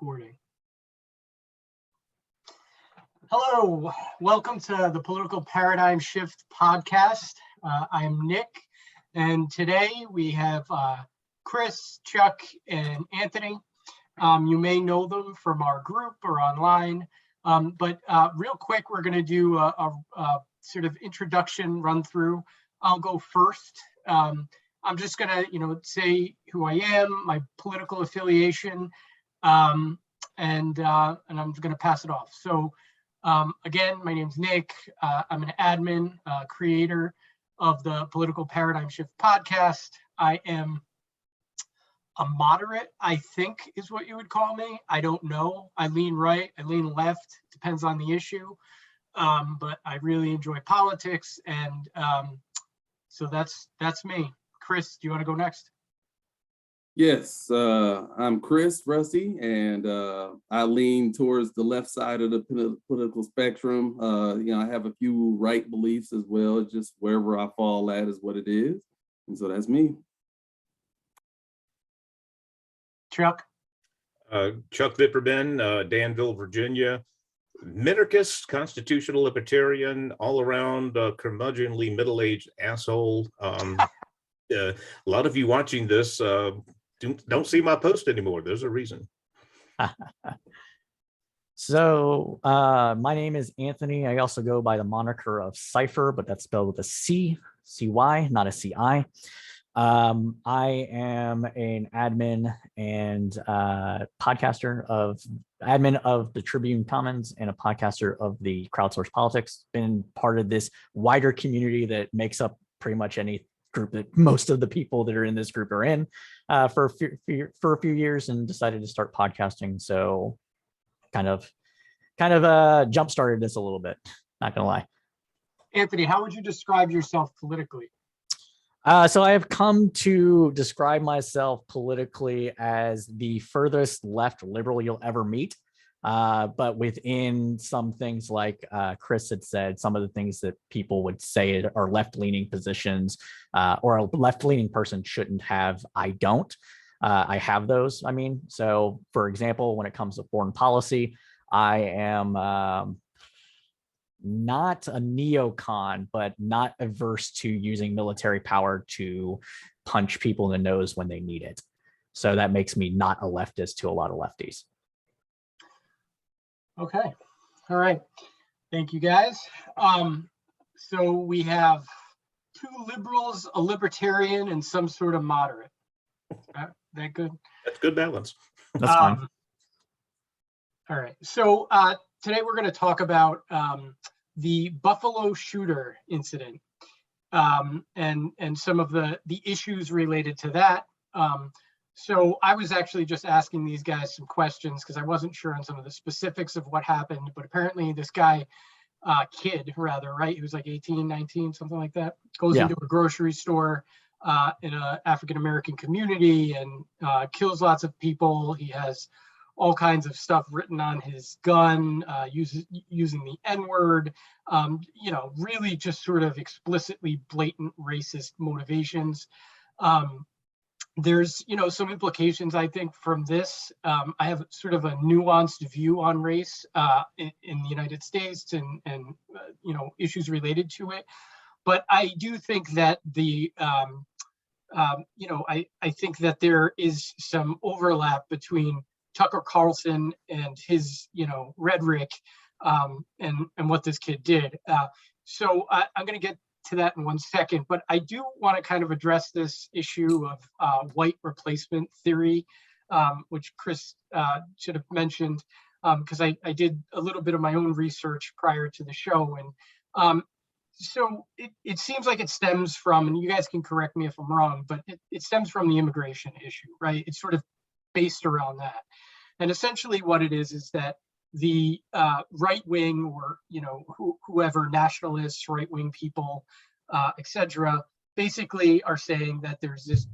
Recording. Hello, welcome to the Political Paradigm Shift podcast. I am Nick, and today we have Chris, Chuck, and Anthony. You may know them from our group or online, but real quick, we're going to do a sort of introduction run through. I'll go first. I'm just going to, say who I am, my political affiliation, and I'm going to pass it off. So again, my name's Nick. I'm an admin, creator of the Political Paradigm Shift podcast. I am a moderate, I think is what you would call me. I don't know. I lean right, I lean left, depends on the issue. But I really enjoy politics, and so that's me. Chris, do you want to go next? Yes, I'm Chris Rusty, and I lean towards the left side of the political spectrum. I have a few right beliefs as well. Just wherever I fall at is what it is. And so that's me. Chuck? Chuck Vipperman, Danville, Virginia. Minarchist, constitutional libertarian, all around curmudgeonly middle-aged asshole. A lot of you watching this don't see my post anymore. There's a reason. So my name is Anthony. I also go by the moniker of Cypher, but that's spelled with a C, C-Y, not a C-I. I am an admin and admin of the Tribune Commons and a podcaster of the Crowdsource Politics. Been part of this wider community that makes up pretty much any group that most of the people that are in this group are in for a few years, and decided to start podcasting. So kind of jump started this a little bit, not gonna lie. Anthony, how would you describe yourself politically? So I have come to describe myself politically as the furthest left liberal you'll ever meet. But within some things, like Chris had said, some of the things that people would say are left-leaning positions, or a left-leaning person shouldn't have, I don't. I have those. So for example, when it comes to foreign policy, I am not a neocon, but not averse to using military power to punch people in the nose when they need it. So that makes me not a leftist to a lot of lefties. Okay. All right. Thank you, guys. So we have two liberals, a libertarian, and some sort of moderate. That good? That's good balance. That's fine. All right. So today we're going to talk about the Buffalo shooter incident, and some of the issues related to that. So I was actually just asking these guys some questions because I wasn't sure on some of the specifics of what happened, but apparently this guy, kid rather, right? He was like 18, 19, something like that, goes into a grocery store in an African-American community and kills lots of people. He has all kinds of stuff written on his gun, using the N-word, really just sort of explicitly blatant racist motivations. There's, some implications, I think, from this. I have sort of a nuanced view on race in the United States and issues related to it. But I do think that I think that there is some overlap between Tucker Carlson and his, rhetoric and what this kid did. So I'm going to get to that in 1 second, but I do want to kind of address this issue of white replacement theory, which Chris should have mentioned, because I did a little bit of my own research prior to the show. And so it seems like it stems from, and you guys can correct me if I'm wrong, but it stems from the immigration issue, right? It's sort of based around that. And essentially what it is that the right wing, or whoever, nationalists, right wing people, etc., basically are saying that there's this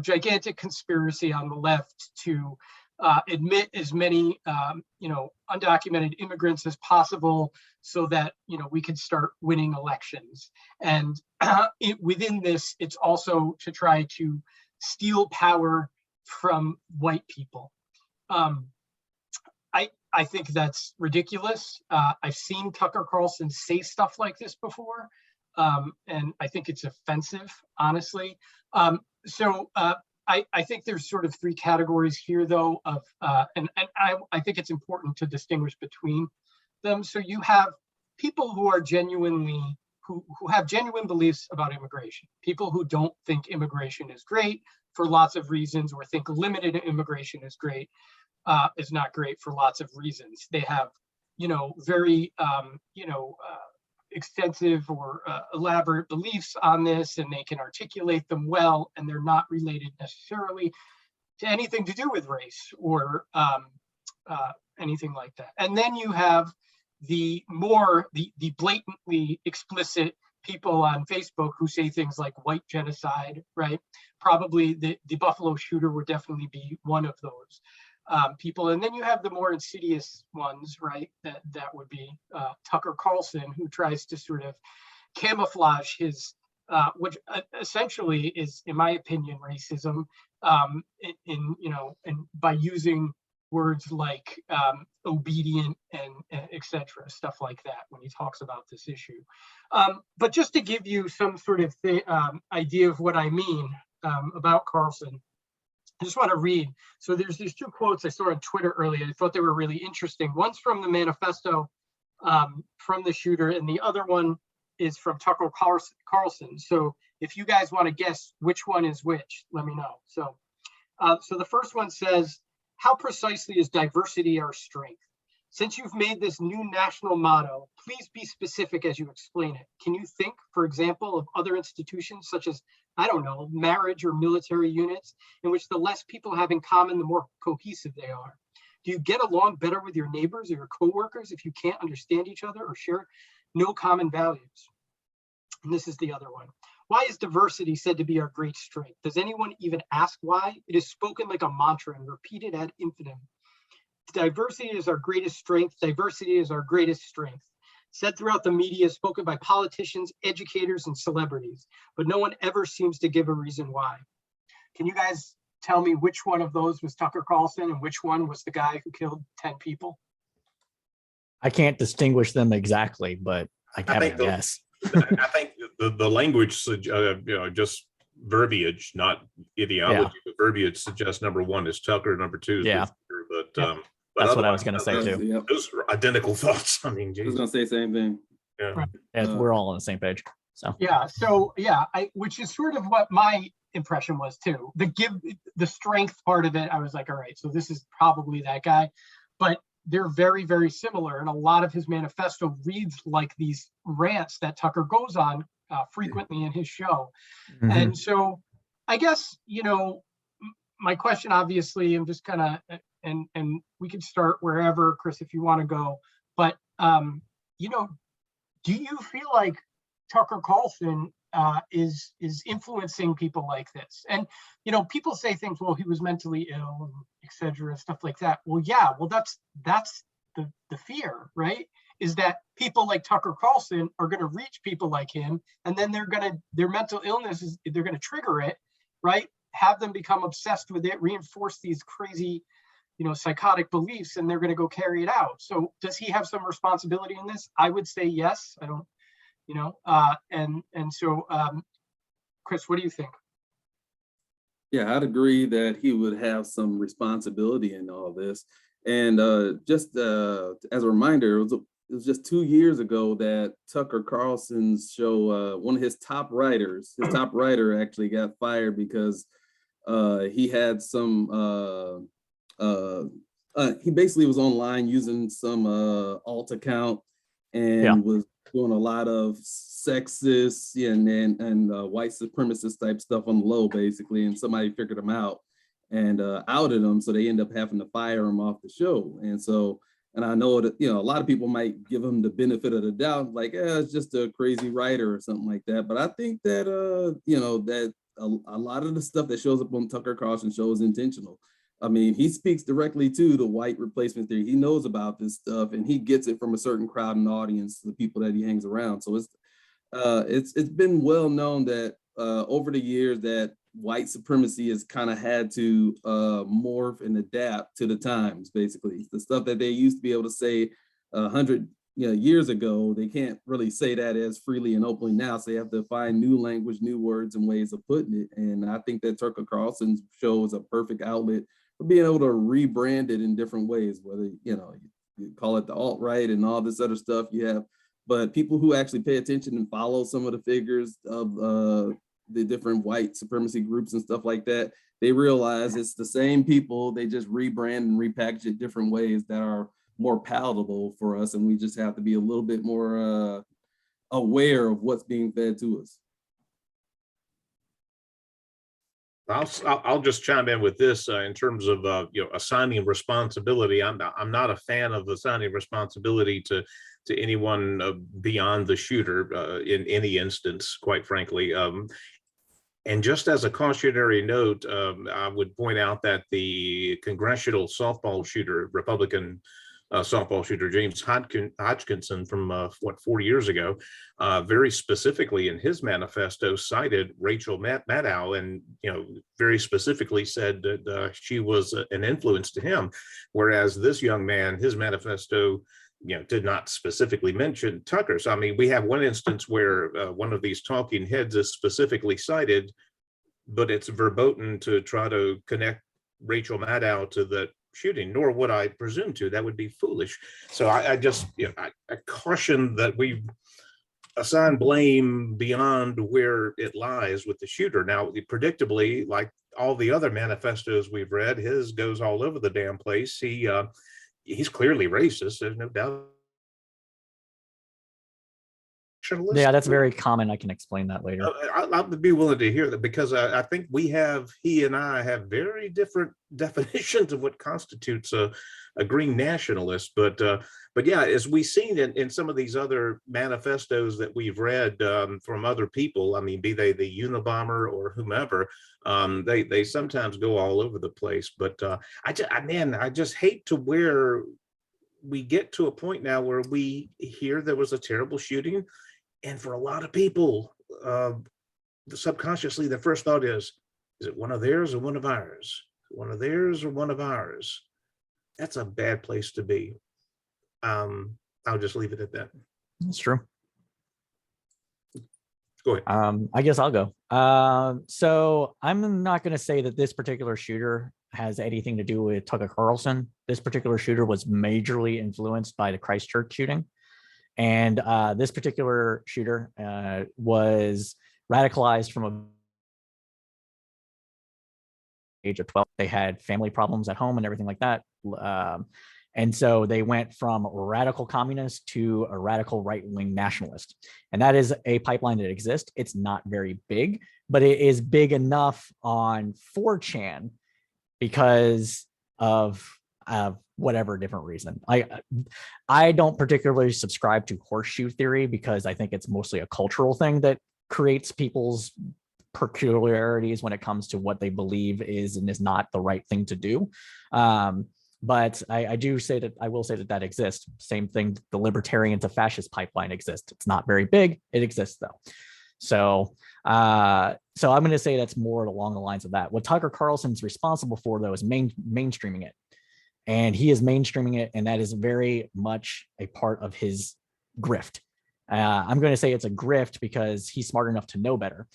gigantic conspiracy on the left to admit as many undocumented immigrants as possible, so that we can start winning elections. And within this, it's also to try to steal power from white people. I think that's ridiculous. I've seen Tucker Carlson say stuff like this before, and I think it's offensive, honestly. I think there's sort of three categories here, though, of and I think it's important to distinguish between them. So you have people who are genuinely who have genuine beliefs about immigration, people who don't think immigration is great for lots of reasons, or think limited immigration is great, is not great for lots of reasons. They have, very, extensive or elaborate beliefs on this, and they can articulate them well, and they're not related necessarily to anything to do with race or anything like that. And then you have the blatantly explicit people on Facebook who say things like white genocide, right? Probably the Buffalo shooter would definitely be one of those people. And then you have the more insidious ones, right? That would be Tucker Carlson, who tries to sort of camouflage his, which essentially is, in my opinion, racism, and by using words like obedient and et cetera, stuff like that when he talks about this issue. But just to give you some sort of idea of what I mean about Carlson, I just want to read. So there's these two quotes I saw on Twitter earlier. I thought they were really interesting. One's from the manifesto from the shooter, and the other one is from Tucker Carlson. So if you guys want to guess which one is which, let me know. So the first one says, "How precisely is diversity our strength? Since you've made this new national motto, please be specific as you explain it. Can you think, for example, of other institutions such as, I don't know, marriage or military units, in which the less people have in common, the more cohesive they are? Do you get along better with your neighbors or your coworkers if you can't understand each other or share no common values?" And this is the other one. "Why is diversity said to be our great strength? Does anyone even ask why? It is spoken like a mantra and repeated ad infinitum. Diversity is our greatest strength. Diversity is our greatest strength. Said throughout the media, spoken by politicians, educators, and celebrities, but no one ever seems to give a reason why." Can you guys tell me which one of those was Tucker Carlson and which one was the guy who killed 10 people? I can't distinguish them exactly, but I have a think the- guess. I think the language, just verbiage, not ideology, but verbiage suggests number one is Tucker, number two is Yeah. Whitaker, but Yeah. but That's what I was otherwise, going to say too. Yep. those are identical thoughts. I mean, I was geez. gonna say the same thing. Yeah. Right. Yeah, we're all on the same page. So Yeah. So yeah, which is sort of what my impression was too. The strength part of it, I was like, all right, so this is probably that guy, but they're very, very similar. And a lot of his manifesto reads like these rants that Tucker goes on frequently in his show. mhm. And so I guess, my question, obviously, I'm just kind of, and we can start wherever, Chris, if you want to go, but, do you feel like Tucker Carlson is influencing people like this? And, people say things, well, he was mentally ill, and et cetera, stuff like that. Well, yeah, well, that's the fear, right? Is that people like Tucker Carlson are going to reach people like him, and then their mental illness they're going to trigger it, right? Have them become obsessed with it, reinforce these crazy, psychotic beliefs, and they're going to go carry it out. So does he have some responsibility in this? I would say yes. I don't, and so, Chris, what do you think? Yeah, I'd agree that he would have some responsibility in all this. And just as a reminder, it was just 2 years ago that Tucker Carlson's show, one of his top writer actually got fired because he had some, he basically was online using some alt account and was doing a lot of sexist and white supremacist type stuff on the low, basically, and somebody figured him out and outed him, so they end up having to fire him off the show. And I know that, a lot of people might give him the benefit of the doubt, like, it's just a crazy writer or something like that. But I think that, that a lot of the stuff that shows up on Tucker Carlson show is intentional. I mean, he speaks directly to the white replacement theory. He knows about this stuff, and he gets it from a certain crowd and audience, the people that he hangs around. So it's been well known that over the years that white supremacy has kind of had to morph and adapt to the times. Basically, the stuff that they used to be able to say 100 years ago, they can't really say that as freely and openly now. So they have to find new language, new words, and ways of putting it. And I think that Tucker Carlson's show is a perfect outlet for being able to rebrand it in different ways. Whether you call it the alt-right and all this other stuff you have, but people who actually pay attention and follow some of the figures of the different white supremacy groups and stuff like that, they realize it's the same people. They just rebrand and repackage it different ways that are more palatable for us, and we just have to be a little bit more aware of what's being fed to us. I'll just chime in with this in terms of assigning responsibility. I'm not a fan of assigning responsibility to anyone beyond the shooter in any instance, quite frankly. And just as a cautionary note, I would point out that the congressional softball shooter, Republican softball shooter James Hodgkinson from 4 years ago, very specifically in his manifesto cited Rachel Maddow, and very specifically said that she was an influence to him, whereas this young man, his manifesto did not specifically mention Tucker. So I mean, we have one instance where one of these talking heads is specifically cited, but it's verboten to try to connect Rachel Maddow to the shooting, nor would I presume to. That would be foolish. So I just I caution that we assign blame beyond where it lies with the shooter. Now, predictably, like all the other manifestos we've read, his goes all over the damn place. He's clearly racist. There's no doubt. Yeah, that's very common. I can explain that later. I'll be willing to hear that, because I think he and I have very different definitions of what constitutes a green nationalist. But yeah, as we've seen in some of these other manifestos that we've read from other people, I mean, be they the Unabomber or whomever, they sometimes go all over the place. But I just hate to where we get to a point now where we hear there was a terrible shooting. And for a lot of people, subconsciously, the first thought is it one of theirs or one of ours? One of theirs or one of ours? That's a bad place to be. I'll just leave it at that. That's true. Go ahead. I guess I'll go. So I'm not going to say that this particular shooter has anything to do with Tucker Carlson. This particular shooter was majorly influenced by the Christchurch shooting. And this particular shooter was radicalized from a age of 12. They had family problems at home and everything like that. And so they went from radical communist to a radical right-wing nationalist. And that is a pipeline that exists. It's not very big, but it is big enough on 4chan because of whatever different reason. I don't particularly subscribe to horseshoe theory because I think it's mostly a cultural thing that creates people's peculiarities when it comes to what they believe is and is not the right thing to do. But I will say that exists. Same thing, the libertarian to fascist pipeline exists. It's not very big. It exists though. So I'm going to say that's more along the lines of that. What Tucker Carlson's responsible for though is mainstreaming it. And he is mainstreaming it, and that is very much a part of his grift. I'm going to say it's a grift because he's smart enough to know better.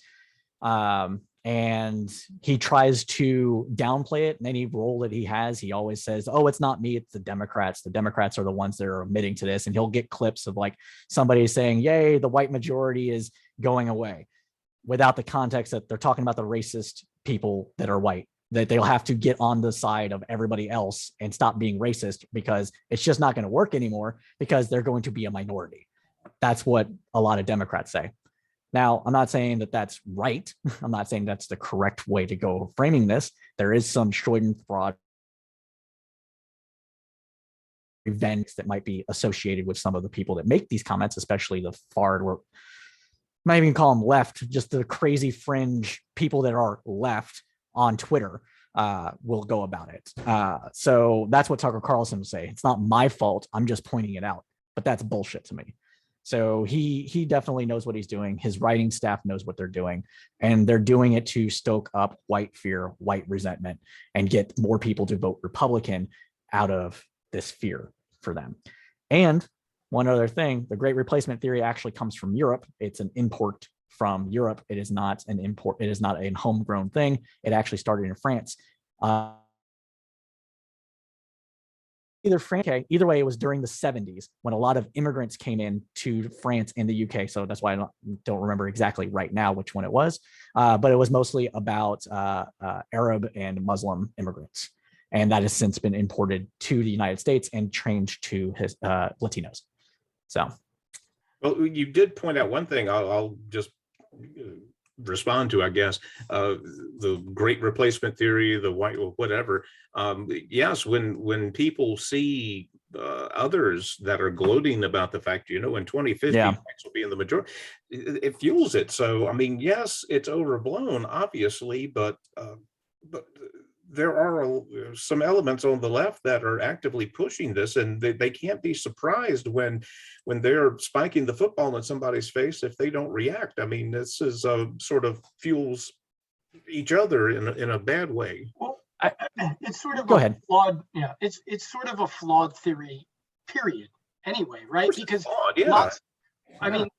And he tries to downplay it in any role that he has. He always says, oh, it's not me, it's the Democrats. The Democrats are the ones that are admitting to this. And he'll get clips of like somebody saying, yay, the white majority is going away, without the context that they're talking about the racist people that are white, that they'll have to get on the side of everybody else and stop being racist because it's just not going to work anymore because they're going to be a minority. That's what a lot of Democrats say. Now, I'm not saying that that's right. I'm not saying that's the correct way to go framing this. There is some Schadenfreude events that might be associated with some of the people that make these comments, especially the far, or might even call them left, just the crazy fringe people that are left on Twitter will go about it. So that's what Tucker Carlson would say. It's not my fault. I'm just pointing it out, but that's bullshit to me. So he definitely knows what he's doing. His writing staff knows what they're doing, and they're doing it to stoke up white fear, white resentment, and get more people to vote Republican out of this fear for them. And one other thing, the Great Replacement theory actually comes from Europe. It's an import from Europe. It is not an import. It is not a homegrown thing. It actually started in France. Either way, it was during the 70s when a lot of immigrants came in to France and the UK. So that's why I don't remember exactly right now which one it was, but it was mostly about Arab and Muslim immigrants. And that has since been imported to the United States and changed to his Latinos. So. Well, you did point out one thing I'll just respond to, I guess, the Great Replacement theory, the white, whatever. Yes, when people see others that are gloating about the fact, in 2050, blacks will be in the majority, it fuels it. So, I mean, yes, it's overblown, obviously, but there are some elements on the left that are actively pushing this, and they can't be surprised when they're spiking the football in somebody's face if they don't react. I mean, this is sort of fuels each other in a bad way. Well, it's sort of flawed. Yeah, it's sort of a flawed theory, period. Anyway, right? Because I mean,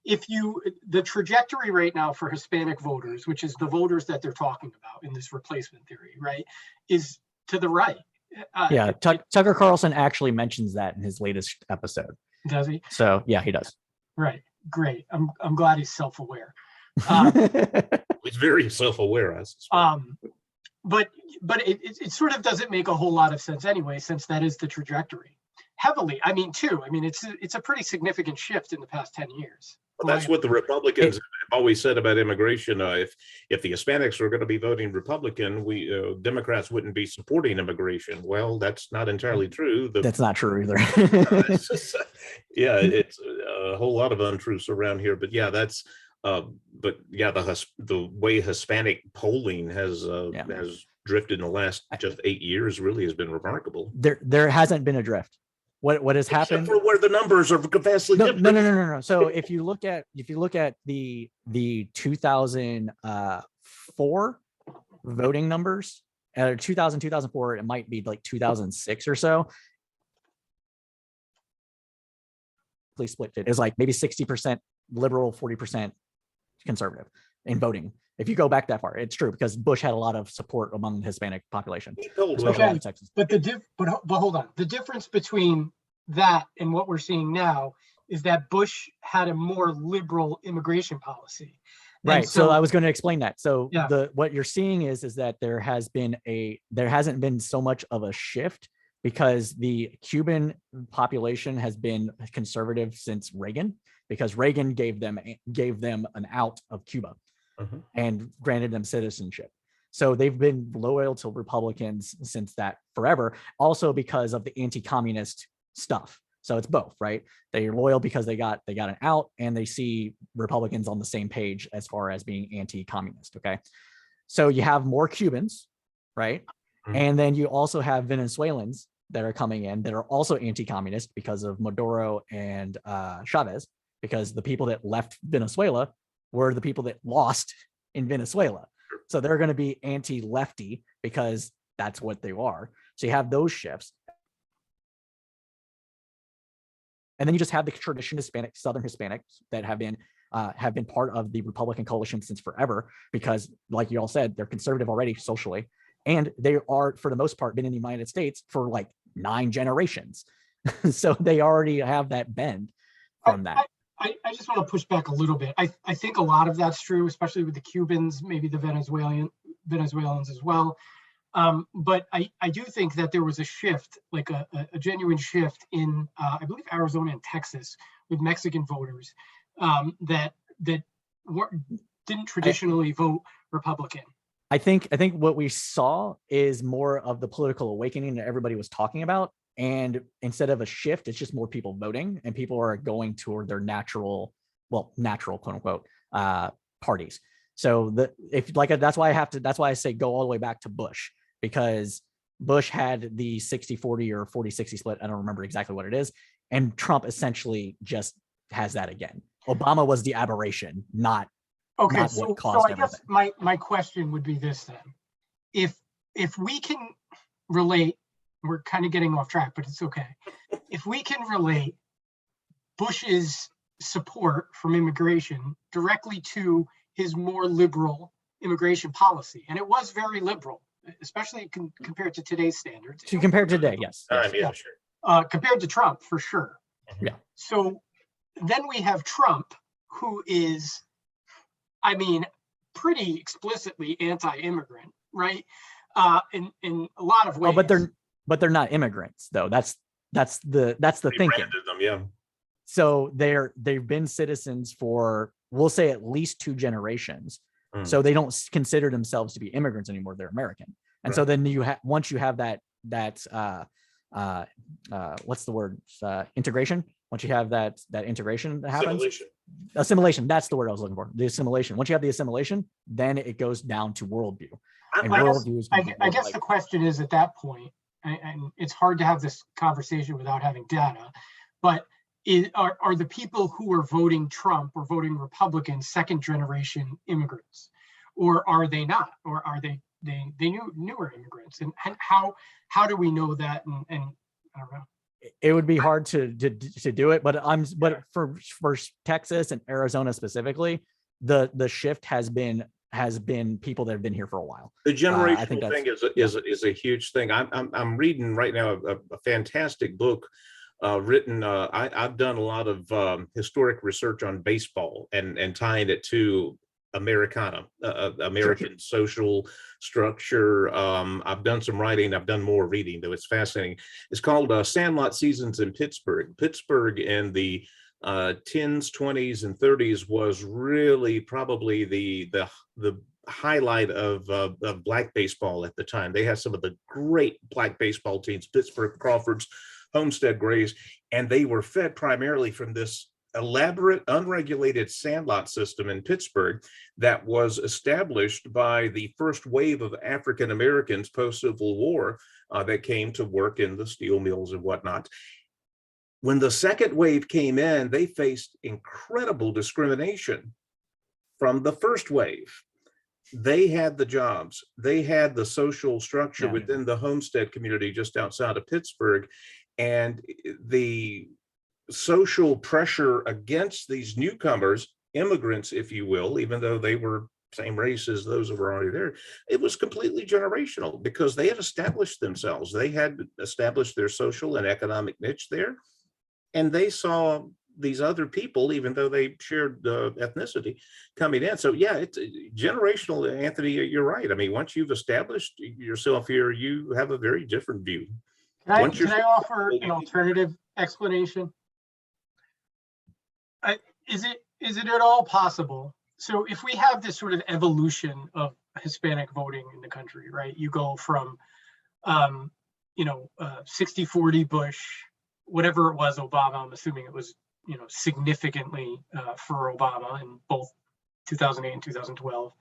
the trajectory right now for Hispanic voters, which is the voters that they're talking about in this replacement theory, right, is to the right. Tucker Carlson actually mentions that in his latest episode. Does he? So yeah, he does. Right. Great. I'm glad he's self-aware. He's very self-aware, I suspect. But it sort of doesn't make a whole lot of sense anyway, since that is the trajectory. Heavily, it's a pretty significant shift in the past 10 years. Well, that's what the Republicans have always said about immigration. If the Hispanics were going to be voting Republican, Democrats wouldn't be supporting immigration. Well, that's not entirely true. That's not true either. It's a whole lot of untruths around here. But yeah, that's. The way Hispanic polling has drifted in the last just 8 years really has been remarkable. There hasn't been a drift. What has happened? Except for where the numbers are vastly different. No. So if you look at the 2004 voting numbers, 2004, it might be like 2006 or so. Please split it. It was like maybe 60% liberal, 40% conservative in voting. If you go back that far, it's true because Bush had a lot of support among the Hispanic population, especially in Texas. But but hold on. The difference between that and what we're seeing now is that Bush had a more liberal immigration policy. Right. So I was going to explain that. So what you're seeing is that there hasn't been so much of a shift because the Cuban population has been conservative since Reagan, because Reagan gave them an out of Cuba and granted them citizenship. So they've been loyal to Republicans since that forever, also because of the anti-communist stuff. So it's both, right? They're loyal because they got an out, and they see Republicans on the same page as far as being anti-communist. Okay. So you have more Cubans, right? And then you also have Venezuelans that are coming in that are also anti-communist because of Maduro and Chavez, because the people that left Venezuela were the people that lost in Venezuela. So they're going to be anti-lefty because that's what they are. So you have those shifts. And then you just have the traditional Southern Hispanics that have been part of the Republican coalition since forever, because like you all said, they're conservative already socially. And they are, for the most part, been in the United States for like 9 generations. So they already have that bend from that. I just want to push back a little bit. I think a lot of that's true, especially with the Cubans, maybe the Venezuelans as well. But I do think that there was a shift, like a genuine shift in, I believe, Arizona and Texas with Mexican voters that didn't traditionally vote Republican. I think what we saw is more of the political awakening that everybody was talking about. And instead of a shift, it's just more people voting, and people are going toward their natural quote unquote parties. So that's why I say go all the way back to Bush, because Bush had the 60-40 or 40-60 split. I don't remember exactly what it is. And Trump essentially just has that again. Obama was the aberration, not Okay, not so, what caused I guess everything. my question would be this then. If we can relate, we're kind of getting off track, but it's okay. If we can relate Bush's support from immigration directly to his more liberal immigration policy, and it was very liberal, especially compared to today's standards. To compare today, yes. Yeah, Yeah. sure. Compared to Trump, for sure. Yeah. So then we have Trump, who is, I mean, pretty explicitly anti-immigrant, right? In a lot of ways. Oh, but they're not immigrants though. That's the They thinking. branded them, yeah. So they've been citizens for, we'll say, at least 2 generations. Mm. So they don't consider themselves to be immigrants anymore. They're American. And so Right. then you have, once you have that what's the word? Integration. Once you have that integration that happens, assimilation. That's the word I was looking for. The assimilation. Once you have the assimilation, then it goes down to worldview. And worldview is I guess the question is at that point, and it's hard to have this conversation without having data, but are the people who are voting Trump or voting Republican second generation immigrants, or are they not, or are they newer immigrants? And how do we know that? And I don't know. It would be hard to do it, but for Texas and Arizona specifically, the shift has been people that have been here for a while. The generational I think thing is a huge thing. I'm reading right now a fantastic book written. I've done a lot of historic research on baseball and tying it to Americana, American social structure. I've done some writing. I've done more reading, though. It's fascinating. It's called Sandlot Seasons in Pittsburgh. Pittsburgh in the 10s, 20s, and 30s was really probably the highlight of Black baseball at the time. They had some of the great Black baseball teams: Pittsburgh Crawfords, Homestead Grays, and they were fed primarily from this elaborate, unregulated sandlot system in Pittsburgh that was established by the first wave of African Americans post-Civil War that came to work in the steel mills and whatnot. When the second wave came in, they faced incredible discrimination from the first wave. They had the jobs, they had the social structure within the Homestead community just outside of Pittsburgh, and the social pressure against these newcomers, immigrants, if you will, even though they were same race as those that were already there, it was completely generational because they had established themselves. They had established their social and economic niche there, and they saw these other people, even though they shared ethnicity, coming in. So yeah, it's generational, Anthony. You're right. I mean, once you've established yourself here, you have a very different view. Can I offer an alternative explanation? Is it at all possible? So if we have this sort of evolution of Hispanic voting in the country, right? You go from, 60-40 Bush, whatever it was, Obama. I'm assuming it was, significantly for Obama in both 2008 and 2012.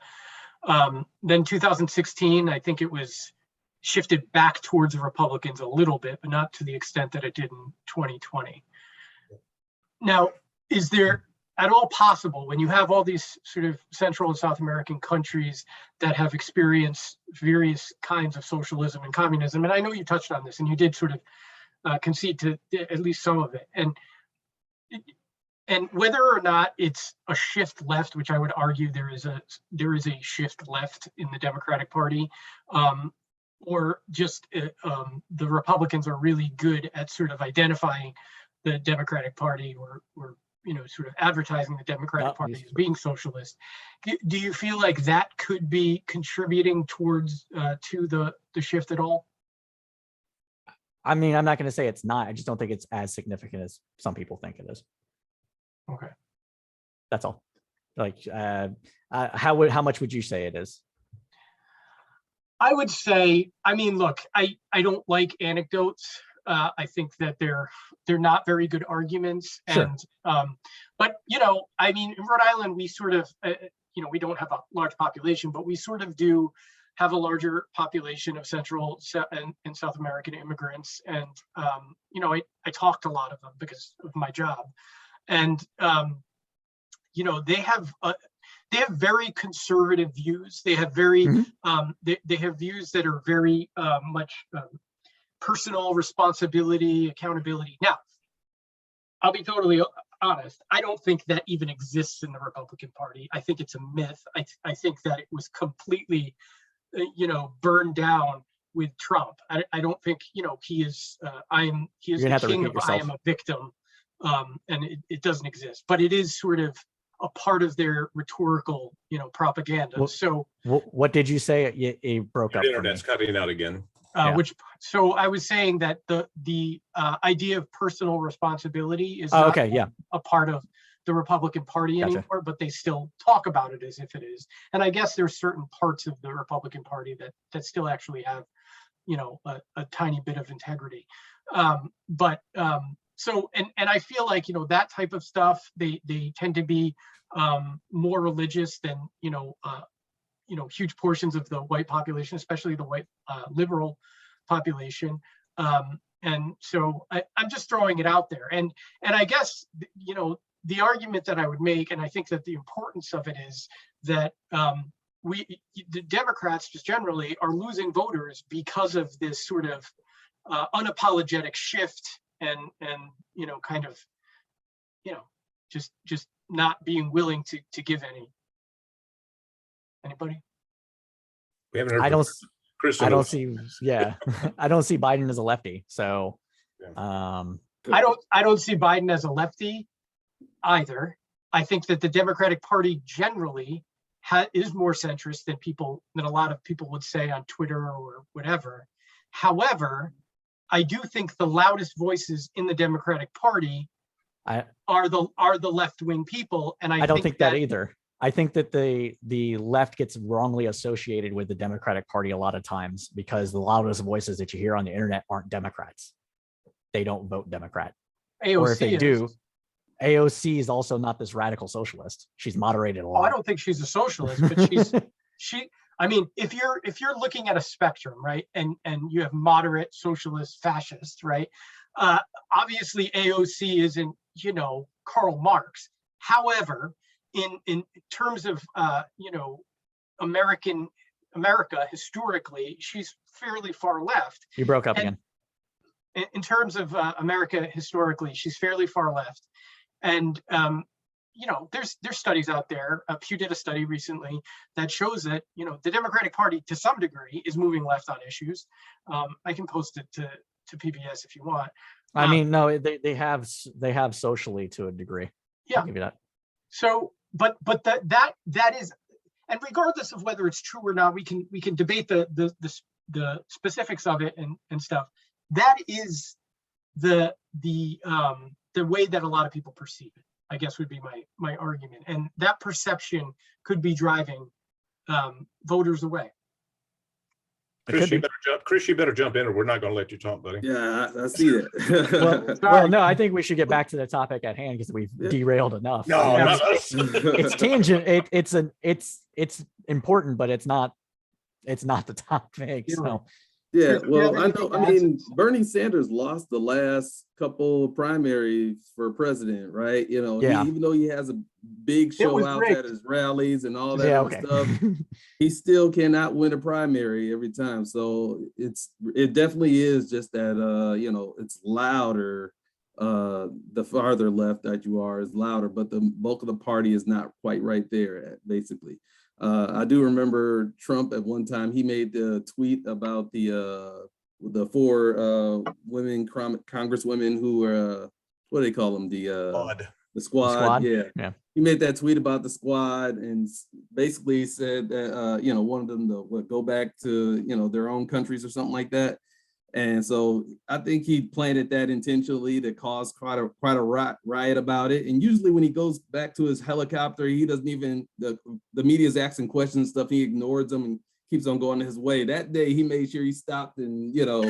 Then 2016, I think it was shifted back towards the Republicans a little bit, but not to the extent that it did in 2020. Now, is there at all possible, when you have all these sort of Central and South American countries that have experienced various kinds of socialism and communism, and I know you touched on this and you did sort of concede to at least some of it, and whether or not it's a shift left, which I would argue there is a shift left in the Democratic Party, or just the Republicans are really good at sort of identifying the Democratic Party or sort of advertising the Democratic Party as being socialist. Do you feel like that could be contributing towards to the shift at all? I mean, I'm not going to say it's not. I just don't think it's as significant as some people think it is. Okay. That's all. Like, how much would you say it is? I would say, I mean, look, I don't like anecdotes. I think that they're not very good arguments. Sure. And, but, I mean, in Rhode Island, we sort of, we don't have a large population, but we sort of do have a larger population of Central and South American immigrants. And, I talk to a lot of them because of my job. And you know, they have very conservative views. They have very they have views that are very much personal responsibility, accountability. Now, I'll be totally honest. I don't think that even exists in the Republican Party. I think it's a myth. I think that it was completely, you know, burned down with Trump. I don't think, you know, he is he is the king of I am a victim, and it doesn't exist. But it is sort of a part of their rhetorical, you know, propaganda. Well, so what did you say? It broke up. Internet's cutting out again. Yeah. So I was saying that the idea of personal responsibility is Oh, not okay, yeah. a part of the Republican Party Gotcha. anymore, but they still talk about it as if it is. And I guess there's certain parts of the Republican Party that still actually have, you know, a tiny bit of integrity. So I feel like, you know, that type of stuff, they tend to be more religious than, you know, huge portions of the white population, especially the white liberal population. And so I'm just throwing it out there. And I guess, you know, the argument that I would make, and I think that the importance of it is that the Democrats just generally are losing voters because of this sort of unapologetic shift and, you know, kind of, you know, just not being willing to give any. Anybody? We haven't heard I from don't. Kristen. I don't see. Yeah, I don't see Biden as a lefty. So, I don't see Biden as a lefty either. I think that the Democratic Party generally is more centrist than a lot of people would say on Twitter or whatever. However, I do think the loudest voices in the Democratic Party are the left-wing people, and I don't think that either. I think that the left gets wrongly associated with the Democratic Party a lot of times because the loudest voices that you hear on the internet aren't Democrats. They don't vote Democrat. AOC or if they do, AOC is also not this radical socialist. She's moderated a lot. Oh, I don't think she's a socialist, but I mean, if you're looking at a spectrum, right, and you have moderate, socialist, fascist, right, obviously AOC isn't, you know, Karl Marx. However, in terms of you know, America historically, she's fairly far left. You broke up again. In terms of America historically, she's fairly far left, and you know, there's studies out there. Pew did a study recently that shows that, you know, the Democratic Party to some degree is moving left on issues. I can post it to PBS if you want. I mean, no, they have socially to a degree. Yeah. I'll give you that. So, but that is, and regardless of whether it's true or not, we can debate the specifics of it and stuff. That is the way that a lot of people perceive it, I guess, would be my argument. And that perception could be driving voters away. Chris, you better jump in or we're not going to let you talk, buddy. Yeah, I see that. well, no, I think we should get back to the topic at hand because we've derailed enough. No, it's tangent. It's important, but it's not the topic. So. Yeah, well, I know. I mean, Bernie Sanders lost the last couple primaries for president, right? You know, even though he has a big show out at his rallies and all that other stuff, he still cannot win a primary every time. So it definitely is just that you know, it's louder. The farther left that you are is louder, but the bulk of the party is not quite right there, basically. I do remember Trump at one time, he made the tweet about the 4 women congresswomen who were, what do they call them? The squad. Yeah. He made that tweet about the squad and basically said that, you know, wanted them to go back to, you know, their own countries or something like that. And so I think he planted that intentionally to cause quite a riot about it. And usually when he goes back to his helicopter, he doesn't even, the media's asking questions and stuff, he ignores them and keeps on going his way. That day he made sure he stopped and, you know,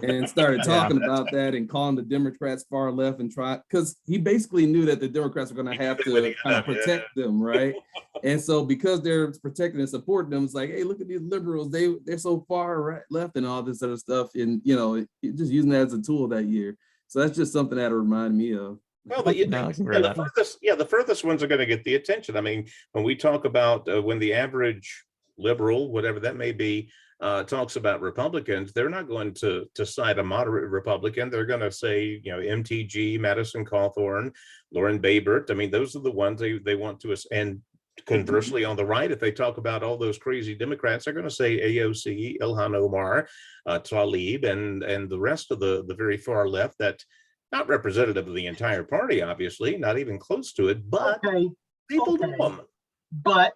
and started talking about that and calling the Democrats far left and because he basically knew that the Democrats were going to have to kind of protect them, right? And so because they're protecting and supporting them, it's like, hey, look at these liberals, they're so far left and all this other stuff. And, you know, just using that as a tool that year. So that's just something that reminded me of. Well, but No, I can agree with that. the furthest ones are going to get the attention. I mean, when we talk about when the average liberal, whatever that may be, talks about Republicans, they're not going to cite a moderate Republican. They're going to say, you know, MTG, Madison Cawthorn, Lauren Boebert. I mean, those are the ones they want to. And conversely, on the right, if they talk about all those crazy Democrats, they're going to say AOC, Ilhan Omar, Tlaib, and the rest of the very far left that. Not representative of the entire party, obviously, not even close to it, but Okay, people okay. know them. but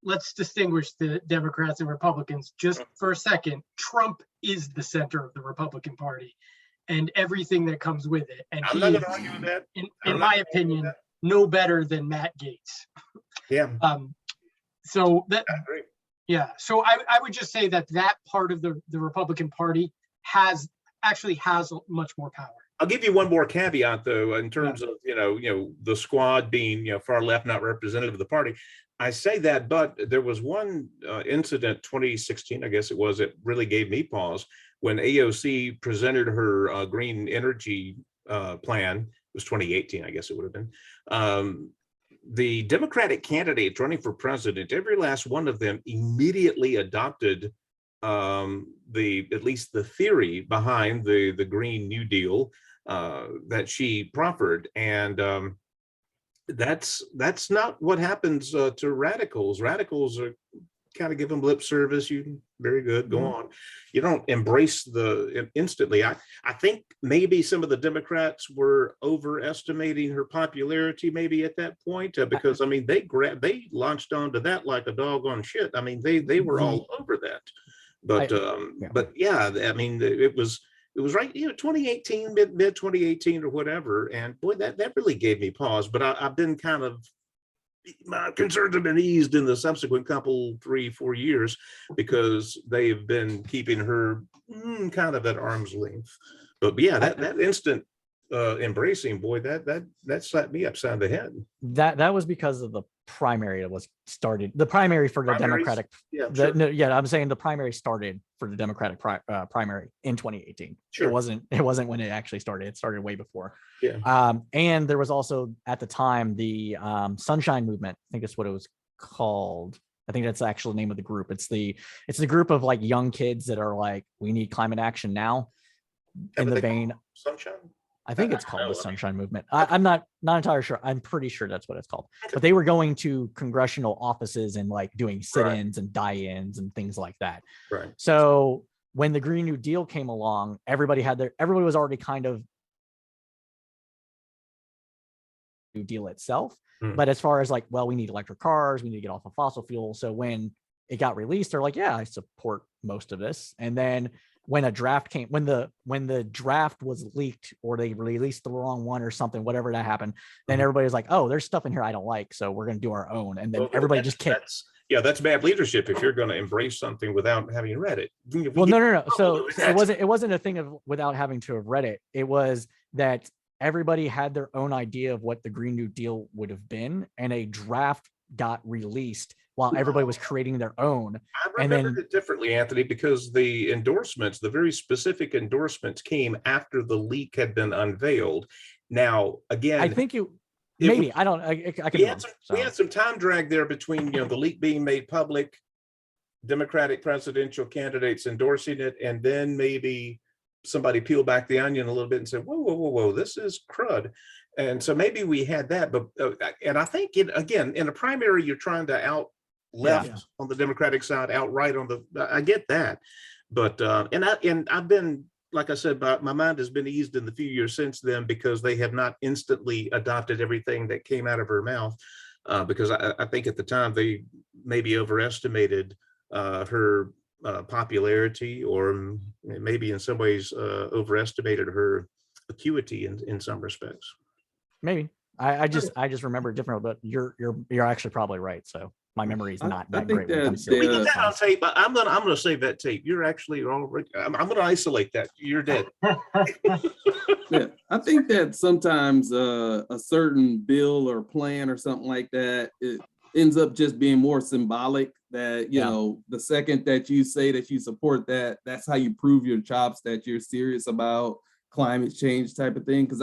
let's distinguish the Democrats and Republicans just for a second. Trump is the center of the Republican Party and everything that comes with it. And I'm he not going is, to argue with that. in my opinion, no better than Matt Gaetz. Yeah, So that, I agree. yeah, so I would just say that part of the Republican Party actually has much more power. I'll give you one more caveat, though, in terms of the squad being far left, not representative of the party. I say that, but there was one incident, 2016, I guess it was, it really gave me pause when AOC presented her green energy plan. It was 2018, I guess it would have been. The Democratic candidates running for president, every last one of them immediately adopted at least the theory behind the Green New Deal that she proffered, and that's not what happens to radicals. Radicals are kind of give them lip service. You very good, go on. You don't embrace the instantly. I think maybe some of the Democrats were overestimating her popularity maybe at that point because I mean they launched onto that like a dog on shit. I mean they were all over that. But yeah, I mean, it was right, 2018, mid 2018 or whatever. And boy, that really gave me pause. But I've been kind of, my concerns have been eased in the subsequent couple, 3-4 years because they've been keeping her kind of at arm's length. But yeah, that instant embracing, boy, that slapped me upside the head. That was because of the primary that was started. The primary for the Primaries? Democratic. Yeah, sure. I'm saying the primary started for the Democratic primary in 2018. Sure. It wasn't when it actually started. It started way before. Yeah. And there was also at the time the Sunshine Movement. I think that's what it was called. I think that's the actual name of the group. It's the group of like young kids that are like, we need climate action now. In the vein, Sunshine. I think it's called the Sunshine Movement. I'm not entirely sure. I'm pretty sure that's what it's called. But they were going to congressional offices and like doing sit-ins and die-ins and things like that. Right. So when the Green New Deal came along, everybody was already kind of New Deal itself. But as far as like, well, we need electric cars, we need to get off of fossil fuel. So when it got released, they're like, yeah, I support most of this. And then when a draft came, when the draft was leaked or they released the wrong one or something, whatever that happened, then everybody was like, oh, there's stuff in here I don't like, so we're going to do our own. And then everybody just kicked. That's bad leadership if you're going to embrace something without having read it. Well, no. So it wasn't a thing of without having to have read it. It was that everybody had their own idea of what the Green New Deal would have been, and a draft got released while everybody was creating their own. I remember it differently, Anthony, because the endorsements, the very specific endorsements came after the leak had been unveiled. Now, again, I think maybe, I don't, I can. We had some time drag there between, the leak being made public, Democratic presidential candidates endorsing it, and then maybe somebody peeled back the onion a little bit and said, whoa, this is crud. And so maybe we had that, but, and I think again, in a primary, you're trying to out left on the Democratic side, outright on I get that. But, and I've been, like I said, my mind has been eased in the few years since then because they have not instantly adopted everything that came out of her mouth. Because I think at the time they maybe overestimated her popularity, or maybe in some ways overestimated her acuity in some respects. Maybe I just remember it different, but you're actually probably right. So my memory is not that great. We get that on tape, but I'm gonna save that tape. You're actually all right. I'm gonna isolate that. You're dead. Yeah, I think that sometimes a certain bill or plan or something like that, it ends up just being more symbolic. That the second that you say that you support that, that's how you prove your chops that you're serious about climate change type of thing. Because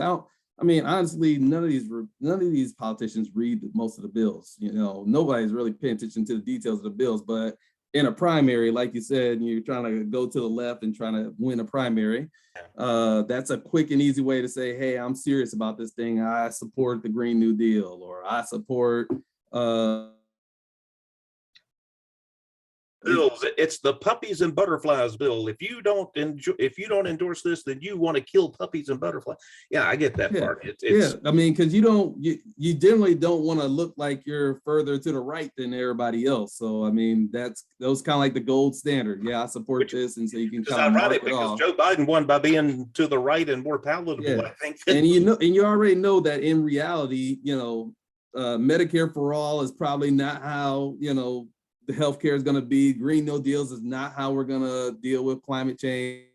I mean, honestly, none of these politicians read most of the bills. You know, nobody's really paying attention to the details of the bills. But in a primary, like you said, you're trying to go to the left and trying to win a primary. That's a quick and easy way to say, hey, I'm serious about this thing. I support the Green New Deal, or I support bills. It's the puppies and butterflies bill. If you don't endorse this, then you want to kill puppies and butterflies. Yeah, I get that part. It's I mean, because you generally don't want to look like you're further to the right than everybody else. So I mean, those kind of like the gold standard. Yeah, I support this, and so you can it's kind of mark ironic it because off. Joe Biden won by being to the right and more palatable. Yeah. I think. And you already know that in reality, Medicare for all is probably not how the healthcare is going to be. Green No Deals is not how we're going to deal with climate change.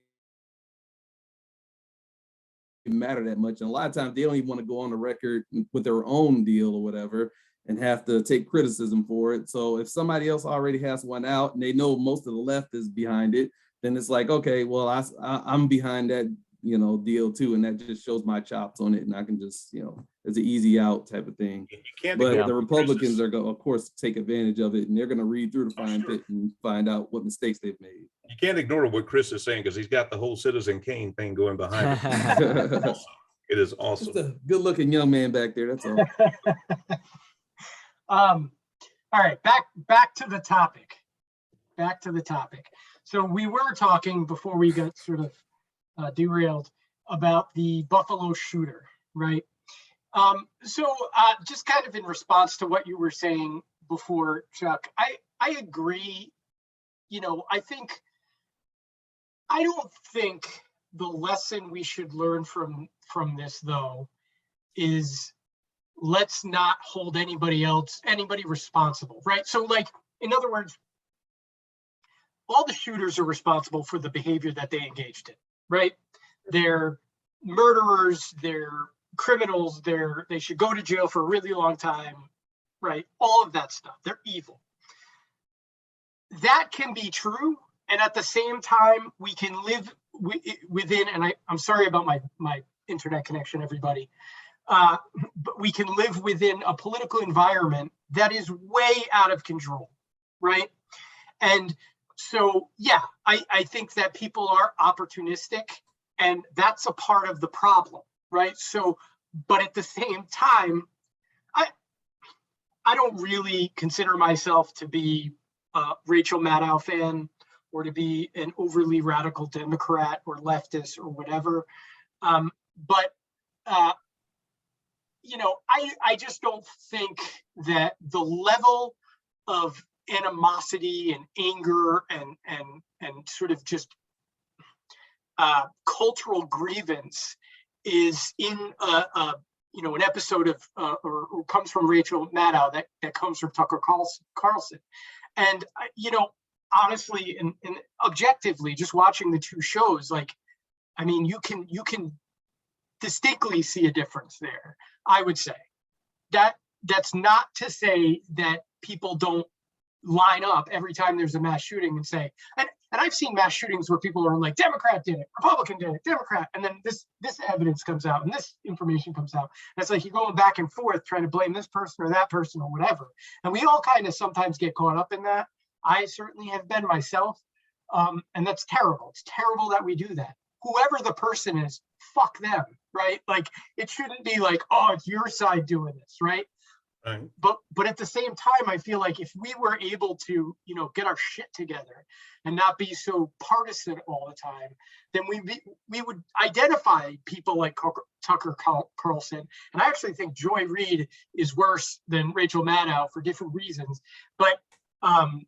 It matter that much, and a lot of times they don't even want to go on the record with their own deal or whatever, and have to take criticism for it. So if somebody else already has one out and they know most of the left is behind it, then it's like, okay, well, I'm behind that deal too, and that just shows my chops on it, and I can just it's an easy out type of thing. You can't. But the Republicans are going to, of course, take advantage of it, and they're going to read through the fine print and find out what mistakes they've made. You can't ignore what Chris is saying, because he's got the whole Citizen Kane thing going behind it. It is awesome. Just a good-looking young man back there. That's all. All right, back to the topic. So we were talking before we got sort of derailed about the Buffalo shooter, right? So just kind of in response to what you were saying before, Chuck, I agree. I don't think the lesson we should learn from this, though, is let's not hold anybody responsible, right? So, like, in other words, all the shooters are responsible for the behavior that they engaged in, right? They're murderers, they're criminals, they should go to jail for a really long time, right? All of that stuff. They're evil. That can be true, and at the same time, we can live within, and I'm sorry about my internet connection, everybody, but we can live within a political environment that is way out of control, right? And so, yeah, I think that people are opportunistic, and that's a part of the problem, right? So, but at the same time, I don't really consider myself to be a Rachel Maddow fan, or to be an overly radical Democrat or leftist or whatever. But I just don't think that the level of animosity and anger and sort of just cultural grievance is in an episode of or comes from Rachel Maddow that comes from Tucker Carlson. And honestly and objectively, just watching the two shows, like, I mean, you can distinctly see a difference there. I would say that's not to say that people don't line up every time there's a mass shooting and say, and I've seen mass shootings where people are like, Democrat did it, Republican did it, Democrat, and then this evidence comes out and this information comes out. And it's like you're going back and forth trying to blame this person or that person or whatever. And we all kind of sometimes get caught up in that. I certainly have been myself. And that's terrible. It's terrible that we do that. Whoever the person is, fuck them, right? Like, it shouldn't be like, oh, it's your side doing this, right? Right. But at the same time, I feel like if we were able to, get our shit together and not be so partisan all the time, then we would identify people like Tucker Carlson. And I actually think Joy Reid is worse than Rachel Maddow for different reasons. But and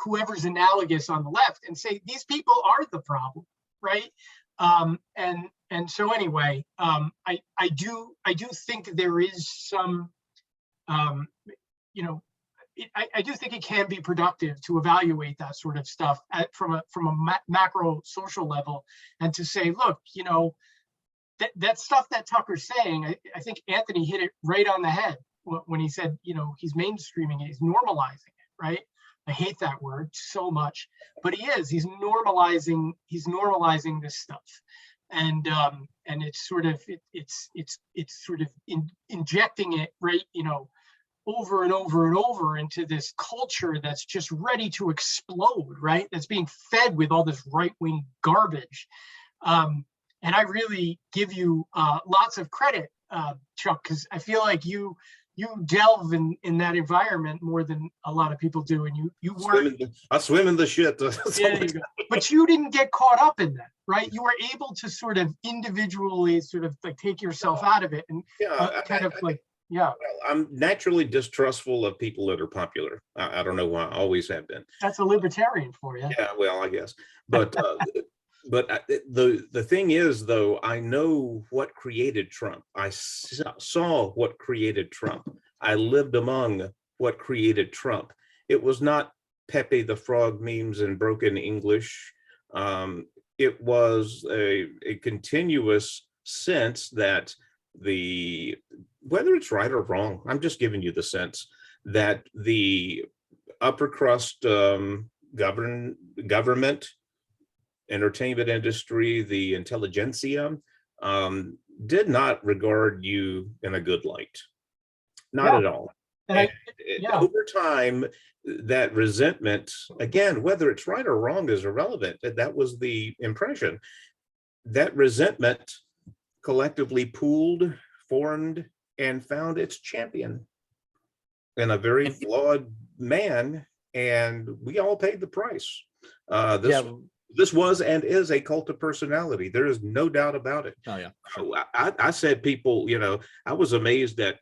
whoever's analogous on the left, and say these people are the problem, right? And so anyway, I do think there is some, I do think it can be productive to evaluate that sort of stuff from a macro social level, and to say, look, that stuff that Tucker's saying, I think Anthony hit it right on the head when he said, he's mainstreaming it, he's normalizing it, right? I hate that word so much, but he's normalizing this stuff. and it's sort of it's sort of injecting it, right, over and over and over into this culture that's just ready to explode, right? That's being fed with all this right-wing garbage. And I really give you lots of credit, Chuck, because I feel like you delve in that environment more than a lot of people do, and you weren't. I swim in the shit. Yeah, there you go. But you didn't get caught up in that, right? You were able to sort of individually sort of like take yourself out of it and kind of like. Yeah, well, I'm naturally distrustful of people that are popular. I don't know why. I always have been. That's a libertarian for you. Yeah, well, I guess. But the thing is, though, I know what created Trump. I saw what created Trump. I lived among what created Trump. It was not Pepe the Frog memes in broken English. It was a continuous sense that whether it's right or wrong, I'm just giving you the sense that the upper crust government, entertainment industry, the intelligentsia, did not regard you in a good light. Not at all. And over time, that resentment, again, whether it's right or wrong is irrelevant. That was the impression. That resentment collectively pooled, formed, and found its champion in a very flawed man, and we all paid the price. This was and is a cult of personality. There is no doubt about it. Oh yeah. Sure. I said people, I was amazed that,